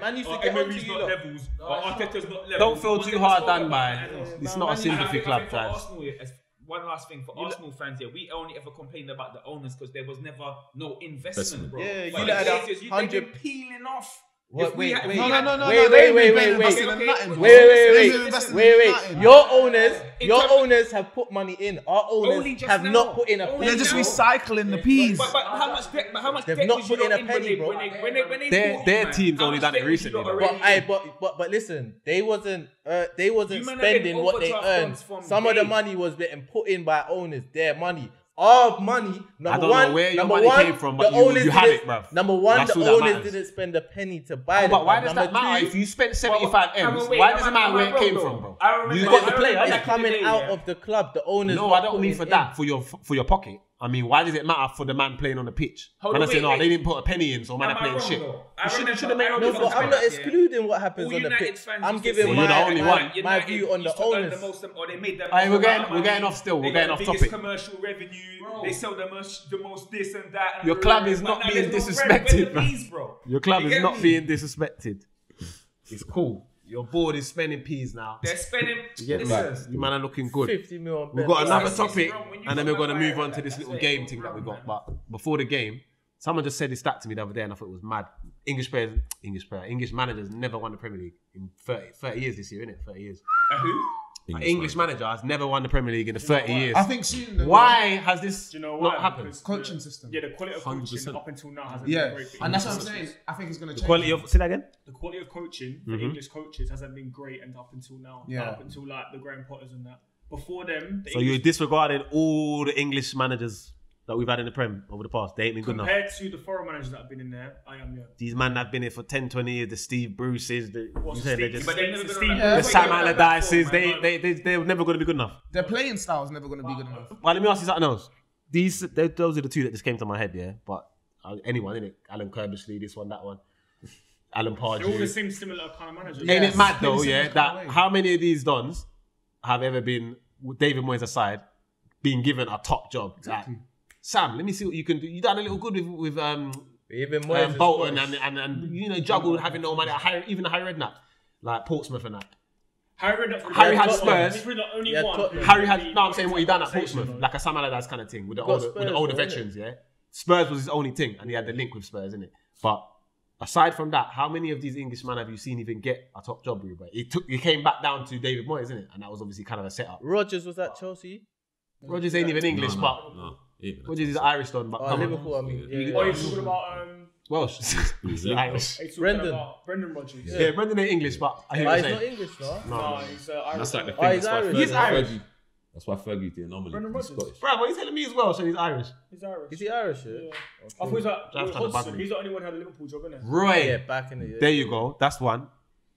Man used to get onto Emery's you not lot. levels, or Arteta's not levels. Don't feel too hard done by. And It's not a sympathy club, guys. One last thing for Arsenal fans here, we only ever complained about the owners because there was never no investment, bro. Yeah, But you the let case is, that they've 100 been peeling off. Wait. Wait. Wait. Your owners have put money in. Our Only owners just have now. not put in a Only penny. They're just now. recycling the peas. But how much debt? They've debt not was put you in lot a penny, when bro. When they Their bought you, man? team's How only much done it debt was you recently, lot though. already? But listen, they wasn't You man are spending getting what they overdraft earned. funds from Some of the Dave. money was getting put in by owners. Their money. Our money. I don't know where your money came from, but you had it, bruv. Number one, That's the all that owners matters. didn't spend a penny to buy it. But why does that matter? If you spent 75 M's, why does it matter where it came from, bro? You got the player. It's coming out of the club. The owners. No, I don't mean for that. For your pocket. I mean, why does it matter for the man playing on the pitch? Man, I say no, they didn't put a penny in, so man, are playing shit. You should have made no No, difference. but I'm not excluding what happens All on the United pitch. fans I'm used to giving say Well, you're the only my one. my view on the used to earn owners. the most, or they made them. Aye, we're getting off still. We're getting off biggest topic. Commercial revenue. They sell the most this and that. And Your club is not being disrespected, man. Your club is not being disrespected. It's cool. Your board is spending peas now. They're spending. You get me? You man are looking good. 50 mil. We've got another It's topic, wrong when you and then we're got going to my move on to like this that. little That's game it. thing that we got. Man. But before the game, someone just said this stat to me the other day, and I thought it was mad. English managers never won the Premier League in 30 years this year, innit? 30 years. Who? An English manager has never won the Premier League in the 30 years. I think soon. Why has this Do you know not why? happened? Because Coaching system. Yeah, the quality of coaching 100%. up until now hasn't Yeah, been great. and that's what I'm saying. I think it's going to change. Quality of, say that again? The quality of coaching for English coaches hasn't been great and up until now. Yeah. Up until like the Graham Potters and that. Before them, the So you're disregarding all the English managers that we've had in the Prem over the past. They ain't been good enough. compared to the foreign managers that have been in there, I am, yeah. These men have been here for 10, 20 years. The Steve Bruces, What's you say they're Steve- just But they're never the gonna Steve- run the that Sam platform, Allardyces. man. They're never going to be good enough. Their playing style is never going to be good enough. Well, let me ask you something else. Those are the two that just came to my head, yeah. But anyone, innit? Alan Kirbishley, this one, that one. Alan They're all the Pardew. same similar kind of managers. Ain't it mad though, Same yeah? kind That of way. how many of these dons have ever been, with David Moyes aside, been given a top job? Exactly. Like, Sam, let me see what you can do. You done a little good with Even more. Bolton and you know juggled having no money. Even a Harry Redknapp, like Portsmouth and that. Harry had Spurs. He's probably the only Yeah, one. Tottenham. Harry had. No, I'm saying what he done at Portsmouth, Conversation, like a Sam Allardyce kind of thing with the Got Spurs, older though, veterans. Yeah, Spurs was his only thing, and he had the link with Spurs, innit? But aside from that, how many of these English men have you seen even get a top job? But it came back down to David Moyes, isn't it? And that was obviously kind of a setup. Rodgers was at Chelsea. Rodgers ain't even English, but Even Rodgers is Irish, don. But come on. Liverpool, I mean. Yeah. Yeah. Oh, you're talking about Welsh. He's Irish. are you talking Brendan. about Brendan Rodgers. Yeah, Brendan ain't English, but I hear Why what he's you're not saying. English, no? No, he's Irish. That's like the Oh, thing. he's That's why Irish. Fergie- He's Irish. That's why Fergie the anomaly. Brendan He's Rodgers. Scottish. Bro, what are you telling me as Welsh and he's Irish? He's Irish. Is he Irish? Yeah. Yeah. I thought he was like That's kinda Hodgson. buggery. He's the only one who had a Liverpool job, innit? Roy. Yeah, back in the year. There you go. That's one.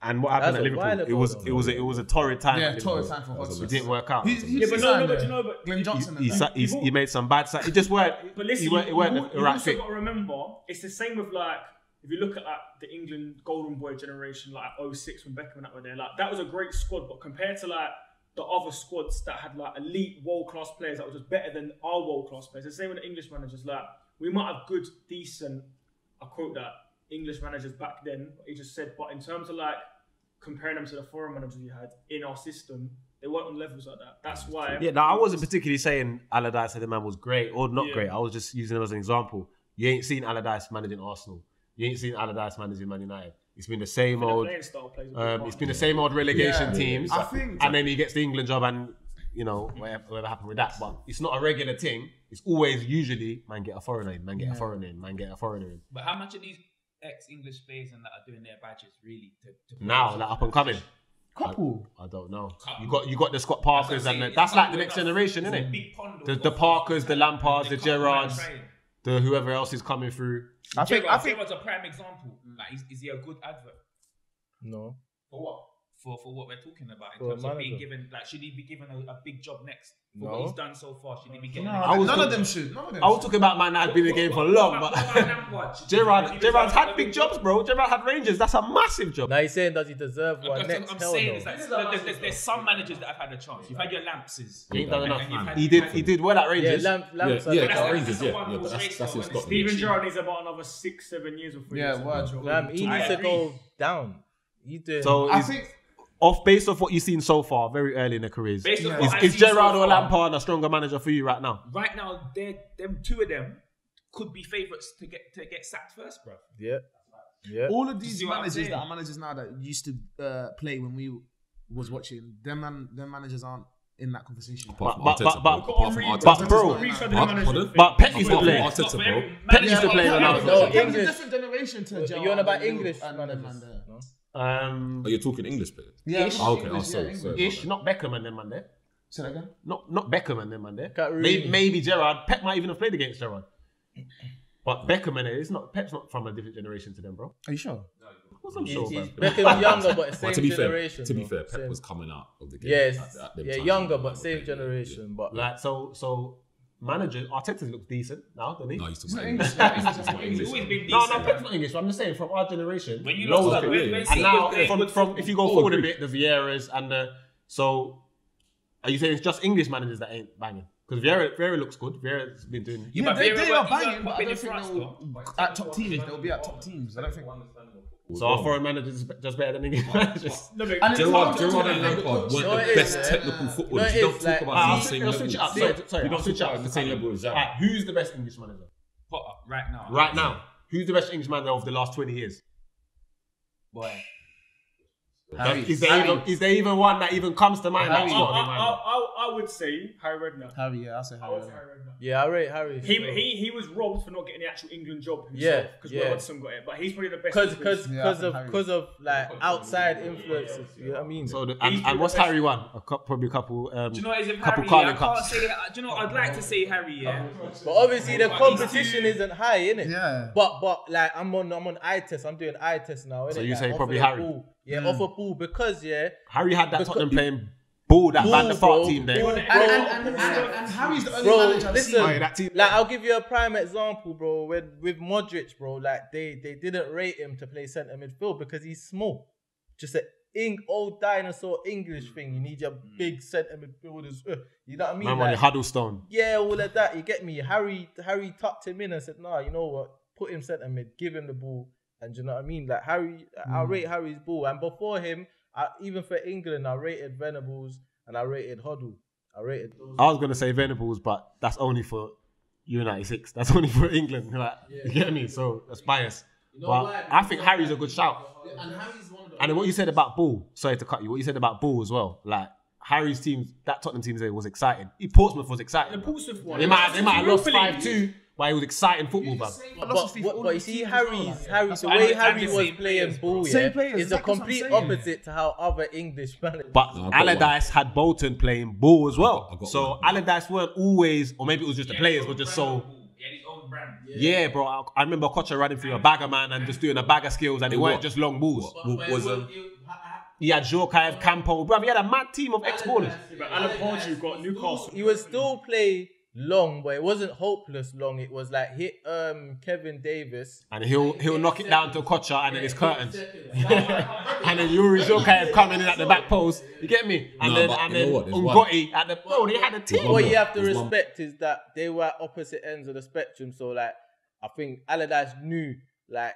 And what happened That's at a while Liverpool? ago, It was a torrid time. Yeah, at Liverpool. total time for It Hodgson. didn't work out. Yeah, but no, but you know, but Glenn Johnson. and He, that. he made some bad sides. It just weren't. But listen, it weren't you the right also fit. got to remember, it's the same with like, if you look at like the England Golden Boy generation, like 06 when Beckham and that were there, like that was a great squad, but compared to like the other squads that had like elite world-class players that were just better than our world-class players, the same with the English managers, like we might have good, decent, I quote that, English managers back then, what he just said, but in terms of like comparing them to the foreign managers we had in our system, they weren't on levels like that. That's why. Yeah, no, I wasn't particularly saying Allardyce said the man was great or not Yeah. great. I was just using him as an example. You ain't seen Allardyce managing Arsenal. You ain't seen Allardyce managing Man United. It's been the same The old. playing style plays a big part. It's been the same old relegation Yeah. teams, I think- and then he gets the England job, and you know whatever happened with that. But it's not a regular thing. It's always usually man get a foreigner in, man get a foreigner in, man get a foreigner in. But how much of these ex-English players and that are doing their badges really to Now, like up and coming. Couple. I don't know. You got the Scott Parkers and that's like the next generation, isn't it? The Parkers, the Lampards, the Gerrards, the whoever else is coming through. I think Gerrard's a prime example. Like, is he a good advert? No. For what? For what we're talking about in terms of being given, like, should he be given a big job next for what he's done so far? Should he be given? None of them should. I was talking about man that had been in the game for long, but Gerrard's had big jobs, bro. Gerrard had Rangers. That's a massive job. Now he's saying, does he deserve one next? I'm saying is like, there's some managers that have had a chance. You've had your Lampses. He ain't done enough, man. He did well at Rangers. Lamps Rangers. But that's in Scotland. Steven Gerrard needs about another 6-7 years before he needs to go down. I think. Based off what you've seen so far, very early in their careers, is Gerrard or Lampard a stronger manager for you right now? Right now, them two of them could be favourites to get sacked first, bro. Yeah. All of these managers that are managers now that used to play when we was watching, them managers aren't in that conversation. But Pep used to play. Pep used to play when I was watching. It was a different generation to Gerrard. You're on about English managers. Are you talking English players? Yeah. Sorry. Ish, not Beckham and them man there. Say that again? Not Beckham and them man there. Maybe Gerrard. Pep might even have played against Gerrard. But Beckham and it's not. Pep's not from a different generation to them, bro. Are you sure? Of course I'm sure, bro. Beckham's younger, but same generation. To be fair, Pep was coming out of the game. Yes, younger, but same generation. But like so. Manager Arteta looks decent now, doesn't he? No, he's talking English. He's always been decent. No, Pep's not English. But I'm just saying from our generation. When you and now from if you go forward a bit, the Vieiras and so are you saying it's just English managers that ain't banging? Because Vieira looks good. Vieira's been doing. Yeah, they are banging, but I don't think they'll at top teams. They'll be at top teams. I don't think. So our foreign managers just better than English managers. Gerrard and Lampard weren't the best technical footballers. You don't talk about the same level. Switch it up. Sorry, don't switch up. The same level as Gerrard. Who's the best English manager? Right now. Right now. Who's the best English manager of the last 20 years? Boy. Is there even one that even comes to mind? I would say Harry Redknapp. I'll say Harry Redknapp. Yeah, I rate Harry. He was robbed for not getting the actual England job himself. Yeah, because Will Hudson got it, but he's probably the best. Because of like outside influences. You know what I mean? So and what's Harry won? Probably a couple. Do you know what it is? Couple Harry, Carling Cups. Do you know? I'd like to say Harry, yeah. But obviously the competition isn't high, innit? Yeah. But like I'm on eye test. I'm doing eye test now. Innit? So you like, say probably Harry. Ball. Yeah, off a ball because Harry had that Tottenham playing ball that Van der Vaart team there. And Harry's the only manager I've seen. That team. Like I'll give you a prime example, bro. With Modric, bro, like they didn't rate him to play centre midfield because he's small. Just an old dinosaur English thing. You need your big centre midfielders. You know what I mean? Man, Huddlestone. Yeah, all of that. You get me? Harry tucked him in and said, "Nah, you know what? Put him centre mid. Give him the ball." And do you know what I mean? Like Harry, I rate Harry's ball. And before him, even for England, I rated Venables and I rated Hoddle. I was gonna say Venables, but that's only for U96. That's only for England. Like, you get me? So that's bias. But I think Harry's a good shout. And Harry's one of the. And then what you said about Ball, sorry to cut you. What you said about Ball as well, like Harry's team, that Tottenham team today was exciting. Portsmouth was exciting. The Portsmouth one. They might have lost 5-2. But it was exciting football, man. But you see, the way Harry was playing ball, is a complete opposite to how other English managers. But Allardyce had Bolton playing ball as well. So Allardyce weren't always, or maybe it was just the players were just so. Yeah, bro. I remember Kocha running through a bagger, man, and just doing a bag of skills, and it weren't just long balls. He had Djorkaeff, Campo, bro. He had a mad team of ex-ballers. But Alan Pardew got Newcastle. He would still play long, but it wasn't hopeless long. It was like hit Kevin Davis, and he'll knock it down to Kocha, and then it's curtains. And then Yuri Djorkaeff coming in at the back post. You get me? And then Ngotti at the they had a team. What you have to respect is that they were at opposite ends of the spectrum. So like I think Allardyce knew like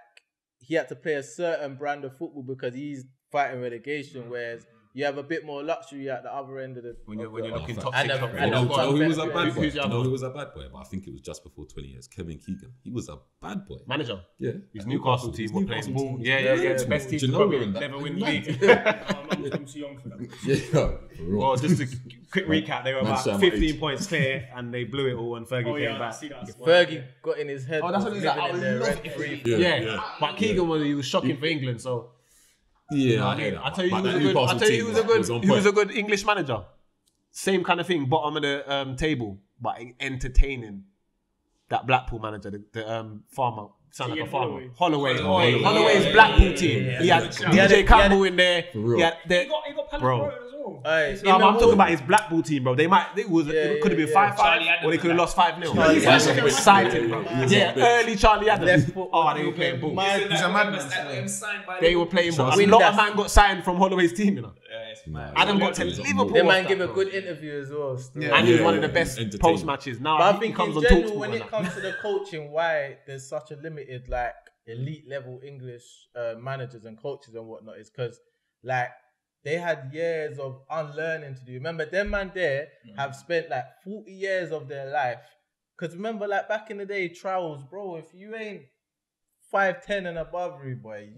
he had to play a certain brand of football because he's fighting relegation, whereas you have a bit more luxury at the other end of the. When you're looking top six. Who was a bad boy? Who was a bad boy? But I think it was just before 20 years. Kevin Keegan. He was a bad boy. Manager. Yeah. His Newcastle team were playing ball. Yeah. The best team to probably never win the league. I'm too young for that. Yeah. Well, just a quick recap. They were about 15 points clear, and they blew it all when Fergie came back. Fergie got in his head. Oh, that's what he's like. Yeah. But Keegan was shocking for England. So Yeah, I hear that. I tell you, But he was that a good. Newcastle I tell you, he team was a good. on He was a point. good English manager. Same kind of thing, bottom of the table, but entertaining. That Blackpool manager, the farmer, sound like a farmer. Holloway. Holloway's Blackpool team. He had DJ Campbell in there. For real. He had He got Palace Bro. promoted as well. No, I'm talking about his Blackpool team, bro. They might. It could have been 5-5, or they could have lost 5-0. That's exciting, bro. Yeah, early Charlie Adams. Oh, they were playing ball. He's a madman. They were playing ball. A Win lot that. of man got signed from Holloway's team, you know. Yeah, Adam got to Liverpool. They might off give that, a bro. good interview as well. Still. Yeah. And he's Yeah, one of the yeah, best entertaining. post matches. Now But I he think comes in on general, talk when it comes to the coaching, why there's such a limited like elite level English managers and coaches and whatnot is because like they had years of unlearning to do. Remember, them man there have spent like 40 years of their life. Because remember, like back in the day, trials, bro, if you ain't 5'10" and above, boy,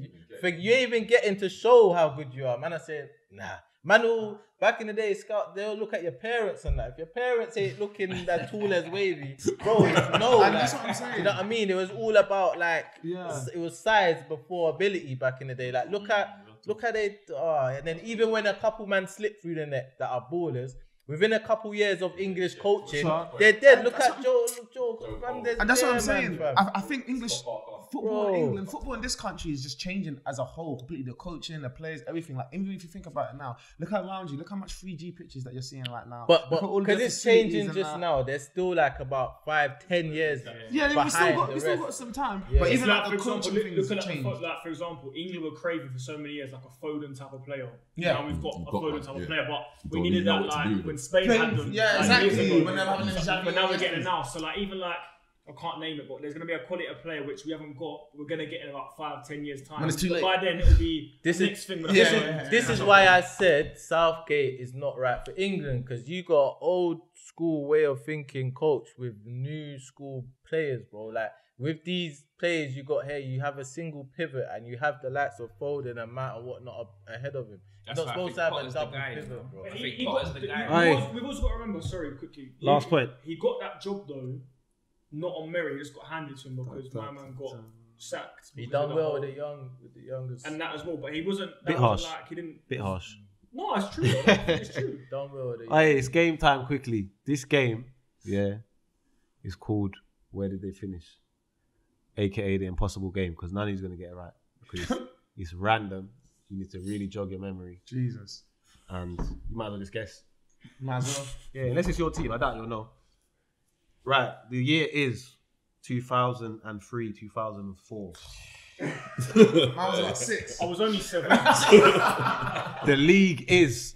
you ain't even getting to show how good you are. Man, I said, nah. Man, who back in the day, scout, they'll look at your parents and that. If your parents ain't looking that tall as Wavy, bro, no. And like, that's what I'm saying. you know what I mean? It was all about like, Yeah. it was size before ability back in the day. Like, look how they, and then even when a couple man slip through the net that are ballers, within a couple years of English coaching, they're dead. Look at Joe. And that's what I'm saying. Man, I think English football in England, football in this country is just changing as a whole, completely. The coaching, the players, everything. Like even if you think about it now, look around you. Look how much 3G pitches that you're seeing right now. But Look at all because the it's facilities changing and just that. now, there's still like about 5-10 years. Yeah, we behind still the got rest. some time. Yeah. But It's even Like, like for the coaching example, things look at change. like for example, England were craving for so many years like a Foden type of player. Yeah. Now we've got You've a got Foden one, type of yeah. player, but we Don't needed really know that what to like do with when it. Spain had them. Yeah, like, years exactly. ago. When they're having them Xavi But now we're and getting it Iniestas. now. So like even like I can't name it, but there's gonna be a quality of player which we haven't got. We're gonna get in about 5-10 years time. When it's too But late. by then it'll be This the is- next thing. This is why I said Southgate is not right for England because you got old school way of thinking coach with new school players, bro. Like with these players you got here, you have a single pivot and you have the likes of Foden and Matt and whatnot ahead of him. You're That's not why I supposed think to have a Potter's the double guy, pivot, you know. bro. I He think got, Potter's the guy. Aye. we've also got to remember. Sorry, quickly. Last point. He got that job though, not on merit. He just got handed to him because my man got sacked. He because done of well the with the youngest. and that as well. But he wasn't. That Bit wasn't harsh. like he didn't. Bit harsh. No, it's true. though. It's true. Done well with the Hey, it's game time quickly. This game, is called Where Did They Finish? AKA the impossible game, because none of you's going to get it right. Because it's random. You need to really jog your memory. Jesus. And you might as well just guess. Might as well. Yeah, unless it's your team. I doubt you'll know. Right. The year is 2003, 2004. I was about 6. I was only 7. The league is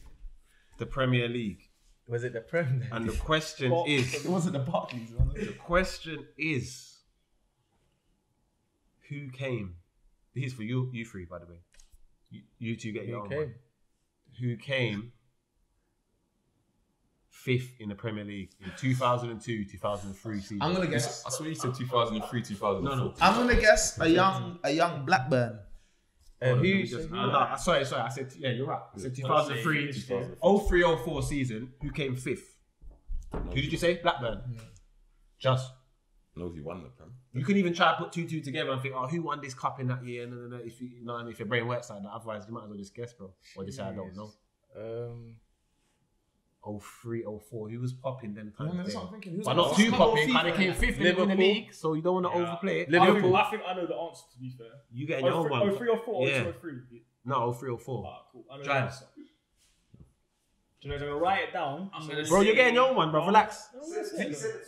the Premier League. Was it the Prem? And the question is... It wasn't the Barclays, was The it? question is, who came? This is for you three, by the way. You two get your own one. Who came 5th in the Premier League in 2002, 2003 season? I'm gonna guess. I swear you said 2003, 2004. No. I'm gonna guess a young Blackburn. Who? Sorry. I said, yeah, you're right. I said 2003, 03-04 season. Who came 5th? Who did you say? Blackburn. Just. No, if you won the Prem. You can even try to put 2-2 together and think, oh, who won this cup in that year? No. If you know, if your brain works like that, otherwise you might as well just guess, bro. Or just say I don't know. 03, 04. Who was popping then? That's what I'm thinking. Who's But the not too last popping. FIFA? But they came 5th in the Liverpool. league, so you don't want to overplay it. Liverpool. I think I know the answer. To be fair, You get your own one. 03 or 4 Yeah. or 03. No, 03 or 4. Ah, cool. I know the Drive. answer. Do you know? I'm gonna write it down. Bro, you're getting your own one, bro. Relax.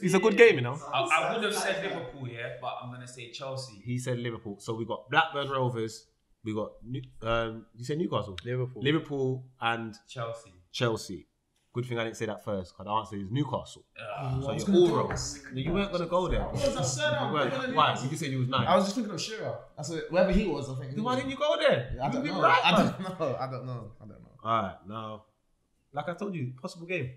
It's a good game, you know. I would have said Liverpool here, but I'm gonna say Chelsea. He said Liverpool. So we got Blackburn Rovers. We got you said Newcastle, Liverpool and Chelsea. Good thing I didn't say that first, because the answer is Newcastle. So you're all wrong. You weren't gonna go there. Why? You just said you was 9. I was just thinking of Shearer. That's wherever he was. I think. Then why didn't you go there? I don't You'd be know. right, I man. don't know. Alright, now, like I told you, possible game.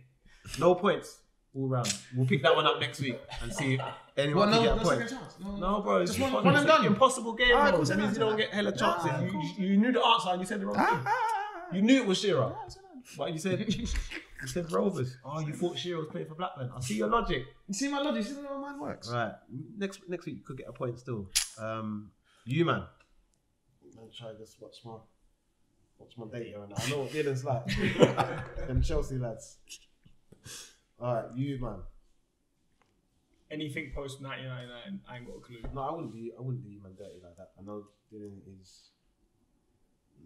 No points all round. We'll pick that one up next week and see if anyone can get a point. Second chance. No, bro, it's Just one impossible. and done. Impossible game, Alright, bro. cool, That means you don't get hella chances. You knew the answer and you said the wrong thing. You knew it was Shearer, but you said Rovers. Oh, you thought Shearer was playing for Blackburn. I see your logic. You see my logic. You see how mine works. Right, next week you could get a point still. You man. I'll try this much more. Watch my data and I know what Dylan's like. Them Chelsea lads. Alright, you man. Anything post 1999, I ain't got a clue. No, I wouldn't do you man dirty like that. I know Dylan is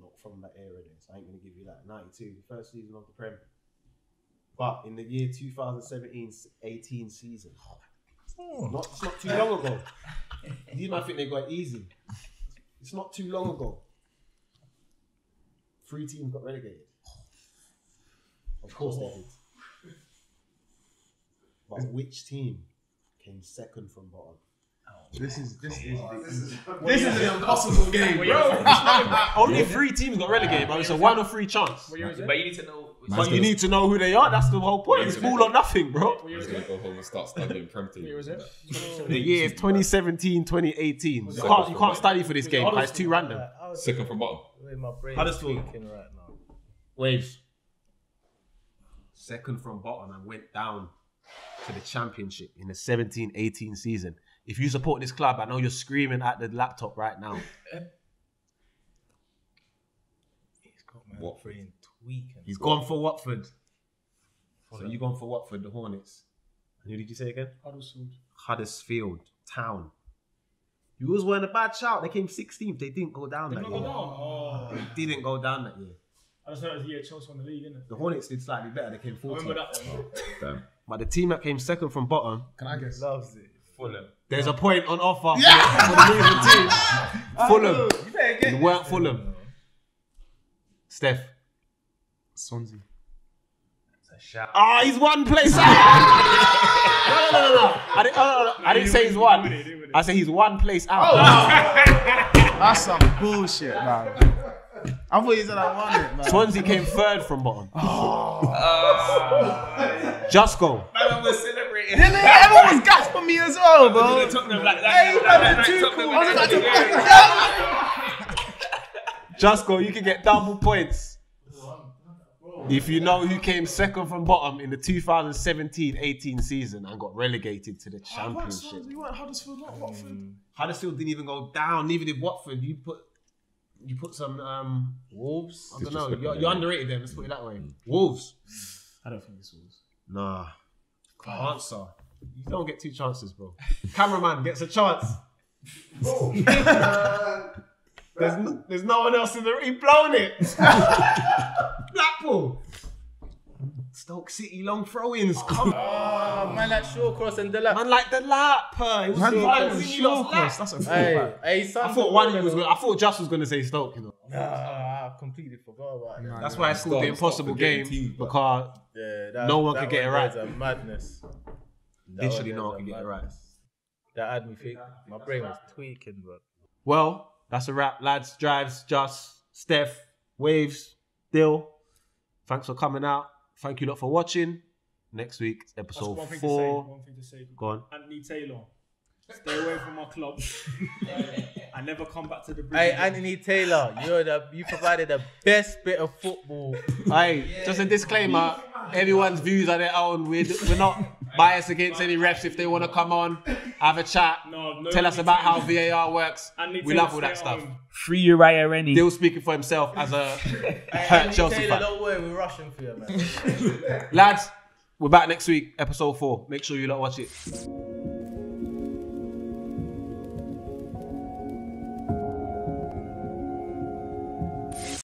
not from that era there, so I ain't gonna give you that. 92, the first season of the Prem. But in the year 2017-18 season, it's not too long ago. These might think they got it easy. It's not too long ago. 3 teams got relegated. Of course they did. But which team came second from bottom? This is an impossible game, bro. Only 3 teams got relegated, but it's a 1 or 3 chance. But you need to know. But you need to know who they are. That's the whole point. It's all or nothing, bro. I'm just gonna go home and start studying Prem team. The year is 2017, 2018. You can't study for this game because it's too random. Second from bottom. My brain Huddersfield. is speaking right now. Waves. Second from bottom and went down to the championship in the 17-18 season. If you support this club, I know you're screaming at the laptop right now. He's got my brain tweaking. He's gone for Watford. So you gone for Watford, the Hornets. And who did you say again? Huddersfield Town. You always weren't a bad shout. They came 16th. They didn't go down that year. They didn't go down that year. I just know it was the year Chelsea won the league, innit? The Hornets did slightly better. They came 14th. I remember that one. Damn. But the team that came second from bottom, Can I guess? Loves it. Fulham. there's a point on offer for the losing team. Fulham. You weren't Fulham. Steph. Swansea. Shout. Ah, he's 1 place out. No. I didn't say he's one. I said he's 1 place out. That's some bullshit, man. I thought you said I won it, man. Swansea came 3rd from bottom. Just go. Man was celebrating. Everyone was gassed for me as well, bro. They took them like that. Just go. You can get double points. If you know who came second from bottom in the 2017-18 season and got relegated to the championship. You weren't Huddersfield, not Watford. Huddersfield didn't even go down. Neither did Watford. You put some Wolves. I don't know. You underrated them. Let's put it that way. Wolves. I don't think it's Wolves. Nah. Answer. You don't get 2 chances, bro. Cameraman gets a chance. There's no one else in the room. He blown it. Blackpool. Stoke City long throw-ins. Come on. Man like Shawcross and Delap. Man like the lap. It was Man, one thing you lost lap. That's a Hey, I thought one of you was going. I thought Just was going to say Stoke. You know. Nah, I completely forgot about it. That's why it's called the impossible game teams, but- because no one could get it right. That's a madness. Literally no one can get it right. That had me think. My brain was tweaking, bro. Well, that's a wrap, lads. Drives, Just, Steph, Waves, Dill. Thanks for coming out. Thank you lot for watching. Next week, episode 4. One thing to say. Go on. Anthony Taylor. Stay away from my club. I never come back to the bridge. Hey, Anthony Taylor, you provided the best bit of football. Hey, just a disclaimer. Everyone's views are their own. We're not biased against any refs. If they want to come on, have a chat, tell us about how VAR works. We love all that stuff. Free Uriah Rennie. Dill speaking for himself as a hurt Chelsea Taylor, fan. don't worry, we're rushing for you, man. Lads, we're back next week, episode 4. Make sure you lot watch it.